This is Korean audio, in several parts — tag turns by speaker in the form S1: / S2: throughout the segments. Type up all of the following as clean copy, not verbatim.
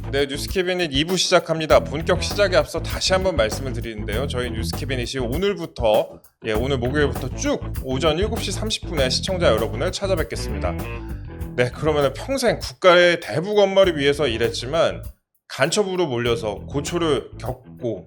S1: 네, 뉴스캐비닛 2부 시작합니다. 본격 시작에 앞서 다시 한번 말씀을 드리는데요. 저희 뉴스캐비닛이 오늘부터 오늘 목요일부터 쭉 오전 7시 30분에 시청자 여러분을 찾아뵙겠습니다. 네, 그러면 평생 국가의 대북 업무를 위해서 일했지만 간첩으로 몰려서 고초를 겪고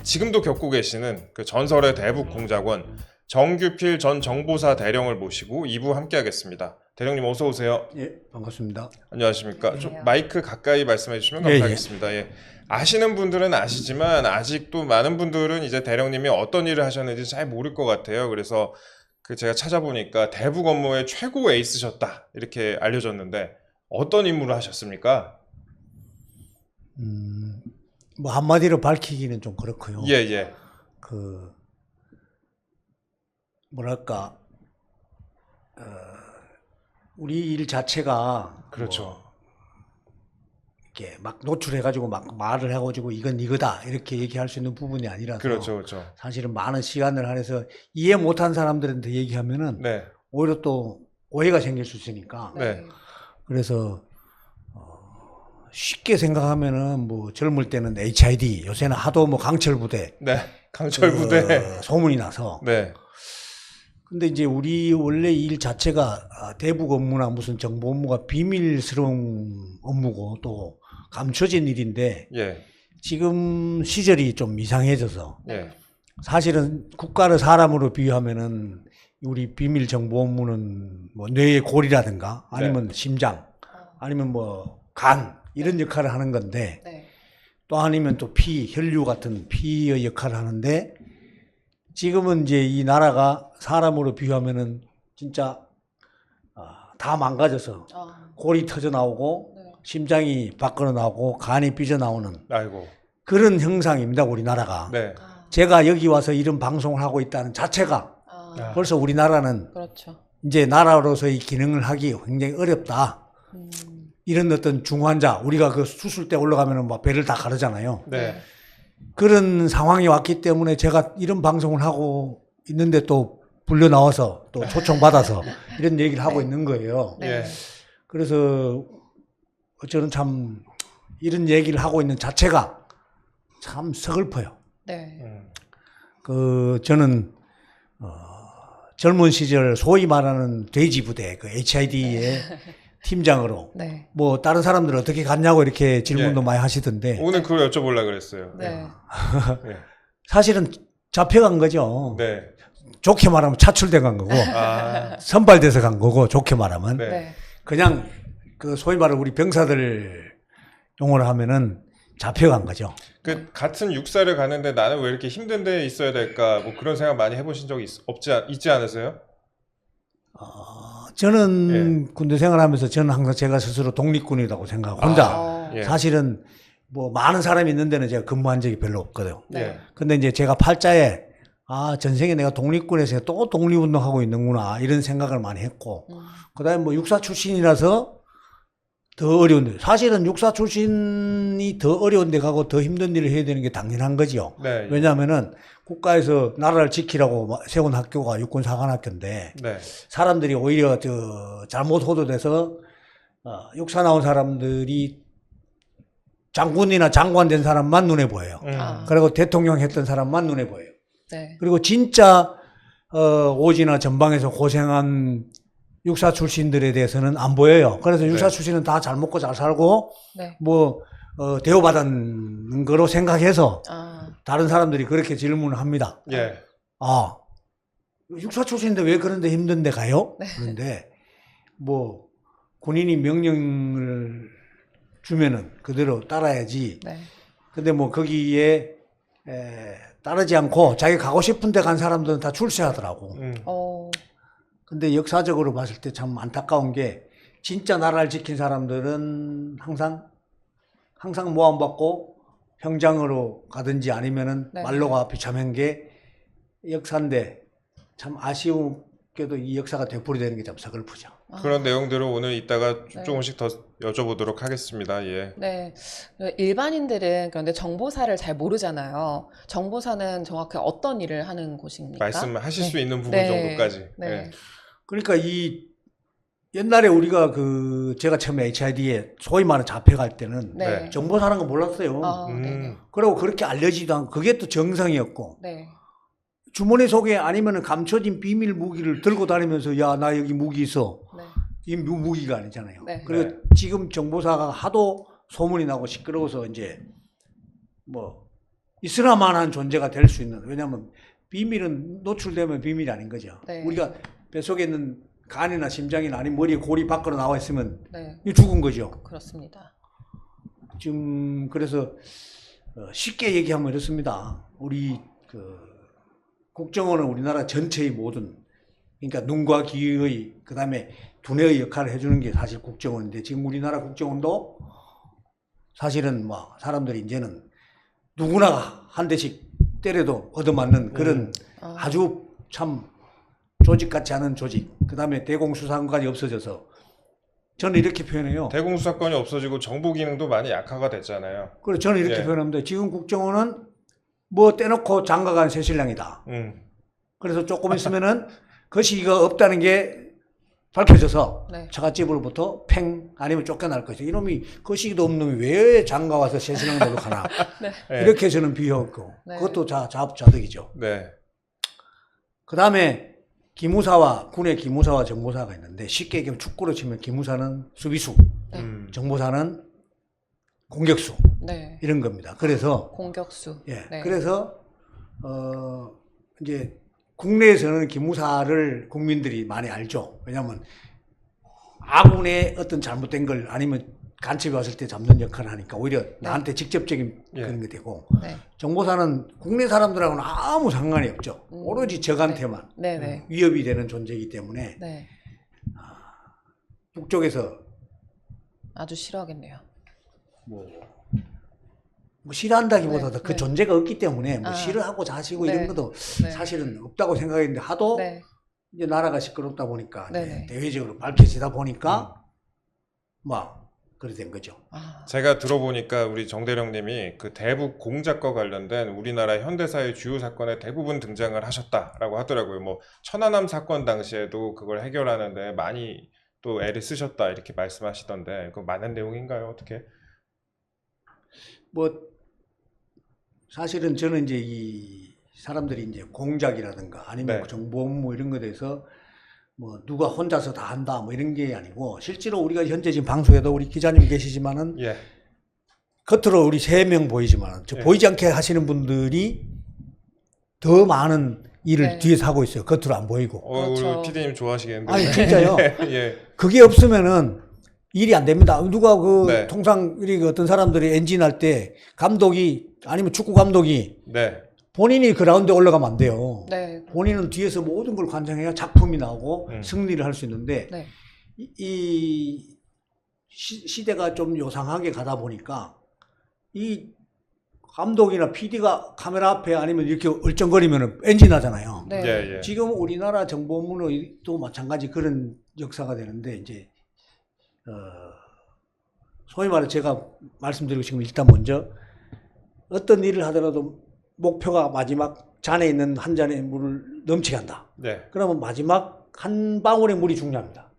S1: 지금도 겪고 계시는 그 전설의 대북 공작원 정규필 전 정보사 대령을 모시고 2부 함께하겠습니다. 대령님 어서 오세요.
S2: 예, 반갑습니다.
S1: 안녕하십니까. 좀 마이크 가까이 말씀해 주시면 감사하겠습니다. 예. 아시는 분들은 아시지만 아직도 많은 분들은 이제 대령님이 어떤 일을 하셨는지 잘 모를 것 같아요. 그래서 제가 찾아보니까 대북 업무의 최고 에이스셨다 이렇게 알려졌는데 어떤 임무를 하셨습니까?
S2: 뭐 한마디로 밝히기는 좀 그렇고요.
S1: 예.
S2: 뭐랄까, 우리 일 자체가
S1: 그렇죠.
S2: 이렇게 막 노출해가지고 막 말을 해가지고 이건 이거다 이렇게 얘기할 수 있는 부분이 아니라서
S1: 그렇죠.
S2: 사실은 많은 시간을 할애해서 이해 못한 사람들한테 얘기하면은
S1: 네.
S2: 오히려 또 오해가 생길 수 있으니까.
S1: 네.
S2: 그래서 쉽게 생각하면은 뭐 젊을 때는 HID, 요새는 하도 뭐 강철부대,
S1: 네. 강철부대.
S2: 소문이 나서.
S1: 네.
S2: 근데 이제 우리 원래 일 자체가 대북 업무나 무슨 정보 업무가 비밀스러운 업무고 또 감춰진 일인데
S1: 예.
S2: 지금 시절이 좀 이상해져서
S1: 예.
S2: 사실은 국가를 사람으로 비유하면은 우리 비밀 정보 업무는 뭐 뇌의 골이라든가 아니면 심장 아니면 뭐 간 이런 역할을 하는 건데 또 아니면 또 피, 혈류 같은 피의 역할을 하는데 지금은 이제 이 나라가 사람으로 비유하면은 진짜 다 망가져서 골이 터져 나오고 심장이 밖으로 나오고 간이 삐져 나오는
S1: 아이고.
S2: 그런 형상입니다, 우리나라가.
S1: 네.
S2: 제가 여기 와서 이런 방송을 하고 있다는 자체가 벌써 우리나라는
S3: 그렇죠.
S2: 이제 나라로서의 기능을 하기 굉장히 어렵다. 이런 어떤 중환자, 우리가 그 수술대 올라가면은 막 배를 다 가르잖아요.
S1: 네.
S2: 그런 상황이 왔기 때문에 제가 이런 방송을 하고 있는데 또 불려 나와서 또 초청받아서 이런 얘기를 하고 있는 거예요.
S1: 예.
S2: 그래서 저는 참 이런 얘기를 하고 있는 자체가 참 서글퍼요.
S3: 네.
S2: 저는 젊은 시절 소위 말하는 돼지 부대 그 HID의 팀장으로 뭐 다른 사람들 어떻게 갔냐고 이렇게 질문도 많이 하시던데
S1: 오늘 그걸 여쭤보려고 그랬어요.
S3: 네.
S2: 사실은 잡혀간 거죠.
S1: 네.
S2: 좋게 말하면 차출돼 간 거고 선발돼서 간 거고 좋게 말하면 그냥 그 소위 말하는 우리 병사들 용어로 하면은 잡혀간 거죠.
S1: 그 같은 육사를 가는데 나는 왜 이렇게 힘든 데 있어야 될까 뭐 그런 생각 많이 해보신 적이 있지 않으세요?
S2: 저는 군대 생활하면서 저는 항상 제가 스스로 독립군이라고 생각하고 혼자 사실은 뭐 많은 사람이 있는 데는 제가 근무한 적이 별로 없거든요. 근데 이제 제가 팔자에 전생에 내가 독립군에서 또 독립운동하고 있는구나 이런 생각을 많이 했고 그다음에 뭐 육사 출신이라서 더 어려운데 사실은 육사 출신이 더 어려운 데 가고 더 힘든 일을 해야 되는 게 당연한 거죠. 왜냐하면은 국가에서 나라를 지키라고 세운 학교가 육군사관학교인데 사람들이 오히려 잘못 호도돼서 육사 나온 사람들이 장군이나 장관 된 사람만 눈에 보여요. 그리고 대통령 했던 사람만 눈에 보여요. 그리고 진짜 오지나 전방에서 고생한 육사 출신들에 대해서는 안 보여요. 그래서 육사 출신은 다 잘 먹고 잘 살고 뭐 대우받은 거로 생각해서 다른 사람들이 그렇게 질문을 합니다. 육사 출신인데 왜 그런데 힘든데 가요? 그런데 뭐 군인이 명령을 주면은 그대로 따라야지. 근데 뭐 거기에 따르지 않고 자기 가고 싶은 데 간 사람들은 다 출세하더라고. 근데 역사적으로 봤을 때 참 안타까운 게 진짜 나라를 지킨 사람들은 항상 모함받고 형장으로 가든지 아니면은 말로가 비참한 게 역사인데 참 아쉬우게도 이 역사가 되풀이되는 게 참 서글프죠.
S1: 그런 내용들을 오늘 이따가 조금씩 더 여쭤보도록 하겠습니다.
S3: 네. 일반인들은 그런데 정보사를 잘 모르잖아요. 정보사는 정확히 어떤 일을 하는 곳입니까?
S1: 말씀하실 수 있는 부분 정도까지.
S2: 그러니까 이 옛날에 우리가 제가 처음에 HID에 소위 말하는 잡혀갈 때는
S3: 네.
S2: 정보사라는 거 몰랐어요.
S3: 네네.
S2: 그리고 그렇게 알려지도 않고 그게 또 정상이었고
S3: 네.
S2: 주머니 속에 아니면 감춰진 비밀 무기를 들고 다니면서 야, 나 여기 무기 있어.
S3: 네.
S2: 이 무기가 아니잖아요.
S3: 네.
S2: 그리고 지금 정보사가 하도 소문이 나고 시끄러워서 이제 뭐 있으나마나한 존재가 될 수 있는, 왜냐하면 비밀은 노출되면 비밀이 아닌 거죠.
S3: 네.
S2: 우리가 뱃속에 있는 간이나 심장이나 아니면 머리에 골이 밖으로 나와 있으면
S3: 네.
S2: 이거 죽은 거죠.
S3: 그렇습니다.
S2: 지금 그래서 쉽게 얘기하면 이렇습니다. 우리 국정원은 우리나라 전체의 모든, 그러니까 눈과 귀의 그다음에 두뇌의 역할을 해주는 게 사실 국정원인데, 지금 우리나라 국정원도 사실은 뭐 사람들이 이제는 누구나 한 대씩 때려도 얻어맞는 그런 아주 참 조직 같지 않은 조직, 그다음에 대공수사관까지 없어져서 저는 이렇게 표현해요.
S1: 대공수사권이 없어지고 정보 기능도 많이 약화가 됐잖아요.
S2: 그래서 저는 이렇게
S1: 예.
S2: 표현합니다. 지금 국정원은 뭐 떼놓고 장가간 새신랑이다. 그래서 조금 있으면은 거시기가 없다는 게 밝혀져서
S3: 네.
S2: 처갓집으로부터 팽 아니면 쫓겨날 것이죠. 이놈이 거시기도 없는 놈이 왜 장가 와서 새신랑 노력하나.
S1: 네.
S2: 이렇게 저는 비유하고
S3: 네.
S2: 그것도 자업자득이죠.
S1: 네.
S2: 그 다음에 기무사와 군의 기무사와 정보사가 있는데, 쉽게 얘기하면 축구로 치면 기무사는 수비수, 정보사는 공격수,
S3: 네.
S2: 이런 겁니다. 그래서
S3: 공격수.
S2: 예,
S3: 네.
S2: 그래서 이제 국내에서는 기무사를 국민들이 많이 알죠. 왜냐하면 아군의 어떤 잘못된 걸 아니면 간첩이 왔을 때 잡는 역할을 하니까 오히려 나한테 직접적인 그런 게 되고,
S3: 네.
S2: 정보사는 국내 사람들하고는 아무 상관이 없죠. 오로지 적한테만
S3: 네. 네.
S2: 위협이 되는 존재이기 때문에
S3: 네.
S2: 북쪽에서
S3: 아주 싫어하겠네요.
S2: 뭐 싫어한다기보다도
S3: 네,
S2: 그
S3: 네.
S2: 존재가 없기 때문에 뭐
S3: 아.
S2: 싫어하고 자시고
S3: 네.
S2: 이런 것도
S3: 네.
S2: 사실은 없다고 생각했는데, 하도
S3: 네.
S2: 이제 나라가 시끄럽다 보니까 이제
S3: 네네.
S2: 대외적으로 밝혀지다 보니까 막 그래 된 거죠.
S3: 아.
S1: 제가 들어보니까 우리 정대령님이 그 대북 공작과 관련된 우리나라 현대사의 주요 사건에 대부분 등장을 하셨다라고 하더라고요. 뭐 천안함 사건 당시에도 그걸 해결하는데 많이 또 애를 쓰셨다 이렇게 말씀하시던데, 그 맞는 내용인가요? 어떻게?
S2: 뭐 사실은 저는 이제 이 사람들이 이제 공작이라든가 아니면
S1: 네.
S2: 정보 업무 이런 거에 대해서 뭐 누가 혼자서 다 한다 뭐 이런 게 아니고, 실제로 우리가 현재 지금 방송에도 우리 기자님 계시지만은
S1: 예.
S2: 겉으로 우리 3명 보이지만 저
S1: 예.
S2: 보이지 않게 하시는 분들이 더 많은 일을
S3: 네.
S2: 뒤에서 하고 있어요. 겉으로 안 보이고.
S3: 그렇죠.
S1: 우리 PD님 좋아하시겠는데.
S2: 아니 진짜요.
S1: 예.
S2: 그게 없으면은 일이 안 됩니다. 누가
S1: 네.
S2: 통상 우리 어떤 사람들이 엔진 할 때 감독이 아니면 축구 감독이
S1: 네.
S2: 본인이 그라운드에 올라가면 안 돼요.
S3: 네.
S2: 본인은 뒤에서 모든 걸 관장해야 작품이 나오고 승리를 할 수 있는데,
S3: 네.
S2: 이 시대가 좀 요상하게 가다 보니까 이 감독이나 PD가 카메라 앞에 아니면 이렇게 얼쩡거리면 엔진 하잖아요.
S3: 네.
S1: 예, 예.
S2: 지금 우리나라 정보문도 마찬가지 그런 역사가 되는데, 이제 소위 말해 제가 말씀드리고 지금 일단 먼저 어떤 일을 하더라도 목표가 마지막 잔에 있는 한 잔의 물을 넘치게 한다.
S1: 네.
S2: 그러면 마지막 한 방울의 물이 중요합니다.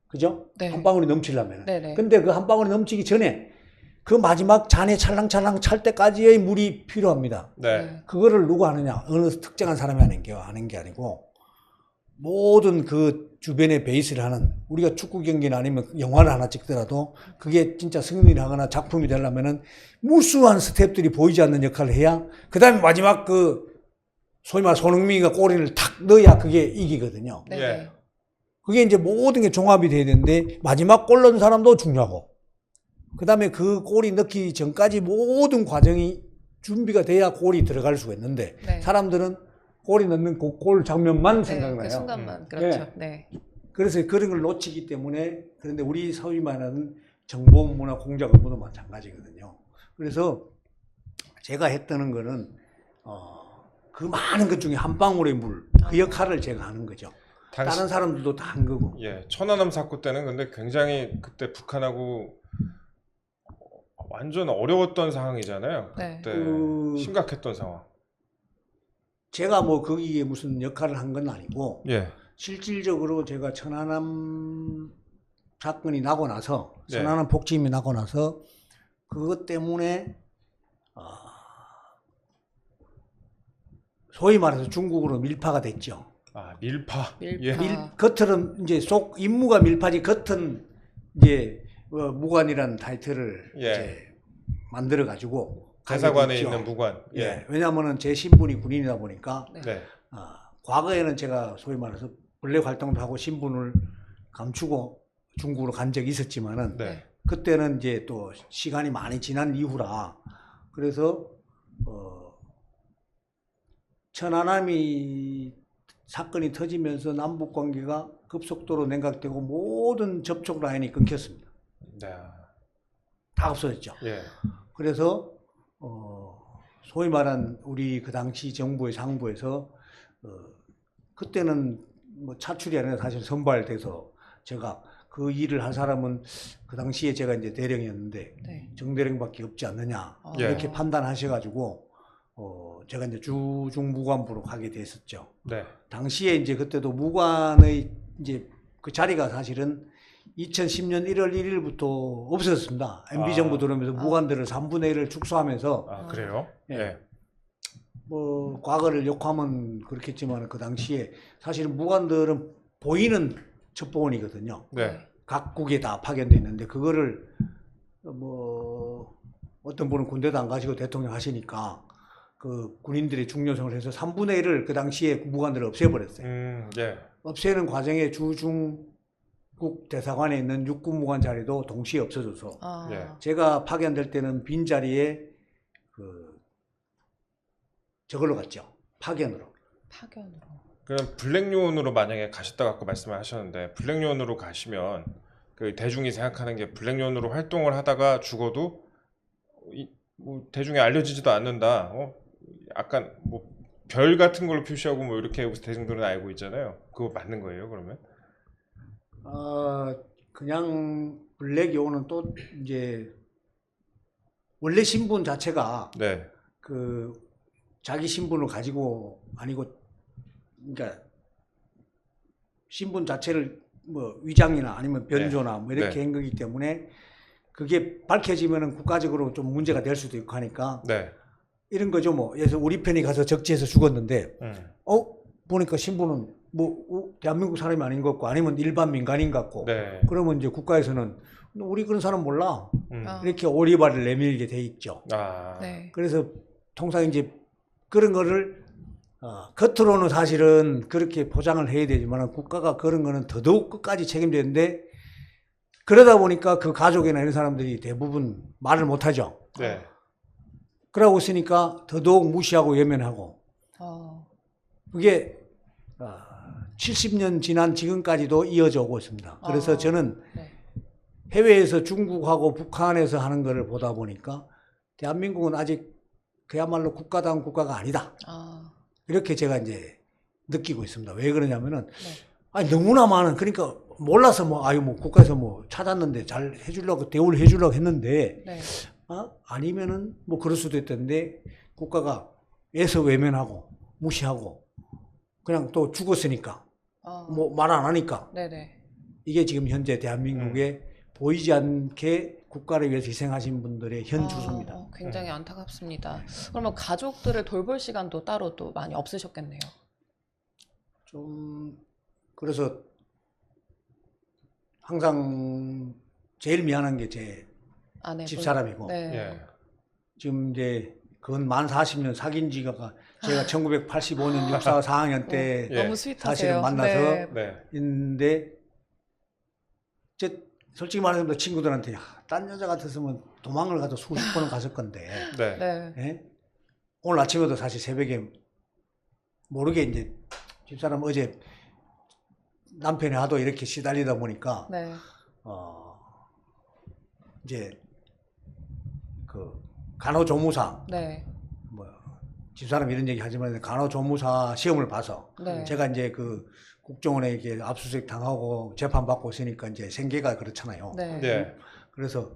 S2: 그죠?
S3: 네.
S2: 한 방울이 넘치려면.
S3: 네네.
S2: 근데 그 한 방울이 넘치기 전에 그 마지막 잔에 찰랑찰랑 찰 때까지의 물이 필요합니다.
S1: 네.
S2: 그거를 누가 하느냐? 어느 특정한 사람이 하는 게 아니고, 모든 그 주변에 베이스를 하는, 우리가 축구 경기나 아니면 영화를 하나 찍더라도 그게 진짜 승리를 하거나 작품이 되려면은 무수한 스텝들이 보이지 않는 역할을 해야, 그 다음에 마지막 소위 말 손흥민이가 골인을 탁 넣어야 그게 이기거든요.
S3: 네.
S1: 예.
S2: 그게 이제 모든 게 종합이 돼야 되는데, 마지막 골 넣은 사람도 중요하고, 그 다음에 그 골이 넣기 전까지 모든 과정이 준비가 돼야 골이 들어갈 수가 있는데,
S3: 네.
S2: 사람들은 골이 넣는 그 골 장면만
S3: 네.
S2: 생각나요.
S3: 그 순간만. 그렇죠. 네.
S2: 그래서 그런 걸 놓치기 때문에, 그런데 우리 소위 말하는 정보 업무나 공작 업무도 마찬가지거든요. 그래서 제가 했다는 거는 그 많은 것 중에 한 방울의 물, 그 역할을 제가 하는 거죠. 다른 사람들도 다 한 거고.
S1: 예. 천안함 사건 때는 근데 굉장히 그때 북한하고 완전 어려웠던 상황이잖아요.
S3: 네.
S1: 그때 심각했던 상황.
S2: 제가 뭐 거기에 무슨 역할을 한 건 아니고,
S1: 예.
S2: 실질적으로 제가 천안함 사건이 나고 나서
S1: 네.
S2: 선안원 폭침이 나고 나서 그것 때문에 소위 말해서 중국으로 밀파가 됐죠.
S1: 아, 밀파.
S3: 밀파.
S1: 예.
S2: 겉은 이제 속 임무가 밀파지 겉은 이제 무관이라는 타이틀을
S1: 예.
S2: 이제 만들어 가지고
S1: 대사관에 있는 무관. 예.
S2: 왜냐하면은 제 신분이 군인이다 보니까
S3: 네.
S1: 네.
S2: 과거에는 제가 소위 말해서 블랙 활동도 하고 신분을 감추고 중국으로 간 적이 있었지만은
S1: 네.
S2: 그때는 이제 또 시간이 많이 지난 이후라 그래서 천안함이 사건이 터지면서 남북 관계가 급속도로 냉각되고 모든 접촉 라인이 끊겼습니다.
S1: 네.
S2: 다 없어졌죠.
S1: 예.
S2: 그래서 소위 말한 우리 그 당시 정부의 상부에서 그때는 뭐 차출이 아니라 사실 선발돼서 제가 그 일을 할 사람은 그 당시에 제가 이제 대령이었는데
S3: 네.
S2: 정대령밖에 없지 않느냐
S1: 예.
S2: 이렇게 판단하셔가지고 제가 이제 주중무관부로 가게 됐었죠.
S1: 네.
S2: 당시에 이제 그때도 무관의 이제 그 자리가 사실은 2010년 1월 1일부터 없었습니다. MB 정부 들어오면서 무관들을 3분의 1을 축소하면서
S1: 아, 그래요?
S2: 예.
S1: 예.
S2: 뭐 과거를 욕하면 그렇겠지만 그 당시에 사실은 무관들은 보이는 첩보원이거든요.
S1: 네.
S2: 각국에 다 파견돼 있는데 그거를 뭐 어떤 분은 군대도 안 가시고 대통령 하시니까 그 군인들의 중요성을 해서 3분의 1을 그 당시에 무관들을 없애버렸어요.
S1: 예.
S2: 없애는 과정에 주중국 대사관에 있는 육군무관 자리도 동시에 없어져서
S1: 예.
S2: 제가 파견될 때는 빈 자리에 저걸로 갔죠. 파견으로.
S3: 파견으로.
S1: 그럼 블랙요원으로 만약에 가셨다 갖고 말씀을 하셨는데 블랙요원으로 가시면 그 대중이 생각하는 게 블랙요원으로 활동을 하다가 죽어도 뭐 대중에 알려지지도 않는다. 약간 뭐 별 같은 걸로 표시하고 뭐 이렇게 대중들은 알고 있잖아요. 그거 맞는 거예요, 그러면?
S2: 그냥 블랙 요원은 또 이제 원래 신분 자체가
S1: 네.
S2: 그 자기 신분을 가지고 아니고 그러니까 신분 자체를 뭐 위장이나 아니면 변조나 뭐 이렇게 한 거기 때문에 그게 밝혀지면은 국가적으로 좀 문제가 될 수도 있고 하니까
S1: 네.
S2: 이런 거죠. 뭐 예를 들어 우리 편이 가서 적지에서 죽었는데 보니까 신분은 뭐 대한민국 사람이 아닌 것 같고 아니면 일반 민간인 같고
S1: 네.
S2: 그러면 이제 국가에서는 우리 그런 사람 몰라
S3: 아.
S2: 이렇게 오리발을 내밀게 돼 있죠.
S1: 아.
S3: 네.
S2: 그래서 통상 이제 그런 거를 겉으로는 사실은 그렇게 포장을 해야 되지만 국가가 그런 거는 더더욱 끝까지 책임지는데 그러다 보니까 그 가족이나 이런 사람들이 대부분 말을 못하죠.
S1: 네.
S2: 그러고 있으니까 더더욱 무시하고 외면하고 그게 70년 지난 지금까지도 이어져 오고 있습니다. 그래서 저는
S3: 네.
S2: 해외에서 중국하고 북한에서 하는 거를 보다 보니까 대한민국은 아직 그야말로 국가다운 국가가 아니다. 이렇게 제가 이제 느끼고 있습니다. 왜 그러냐면은 아니 너무나 많은 그러니까 몰라서 뭐 국가에서 뭐 찾았는데 잘 해주려고 대우를 해주려고 했는데
S3: 네.
S2: 아니면은 뭐 그럴 수도 있던데 국가가 애서 외면하고 무시하고 그냥 또 죽었으니까 뭐 말 안 하니까
S3: 네네.
S2: 이게 지금 현재 대한민국에 보이지 않게 국가를 위해서 희생하신 분들의 현 주소입니다.
S3: 굉장히 안타깝습니다. 그러면 가족들을 돌볼 시간도 따로 또 많이 없으셨겠네요.
S2: 좀 그래서 항상 제일 미안한 게 제 집사람이고
S3: 네.
S1: 예.
S2: 지금 이제 그건 만 40년 사귄 지가 제가 1985년 육사 4학년 때
S3: 너무 스윗하세요.
S2: 사실은 만나서
S1: 네.
S2: 있는데 솔직히 말해서 친구들한테 딴 여자 같았으면 도망을 가도 수십 번은 갔을 건데
S1: 네.
S3: 네.
S2: 예? 오늘 아침에도 사실 새벽에 모르게 이제 집사람 어제 남편이 하도 이렇게 시달리다 보니까
S3: 네.
S2: 이제 그 간호조무사
S3: 네.
S2: 뭐 집사람 이런 얘기 하지만 간호조무사 시험을 봐서
S3: 네.
S2: 제가 이제 그 국정원에 이렇게 압수수색 당하고 재판 받고 있으니까 이제 생계가 그렇잖아요.
S3: 네.
S1: 네.
S2: 그래서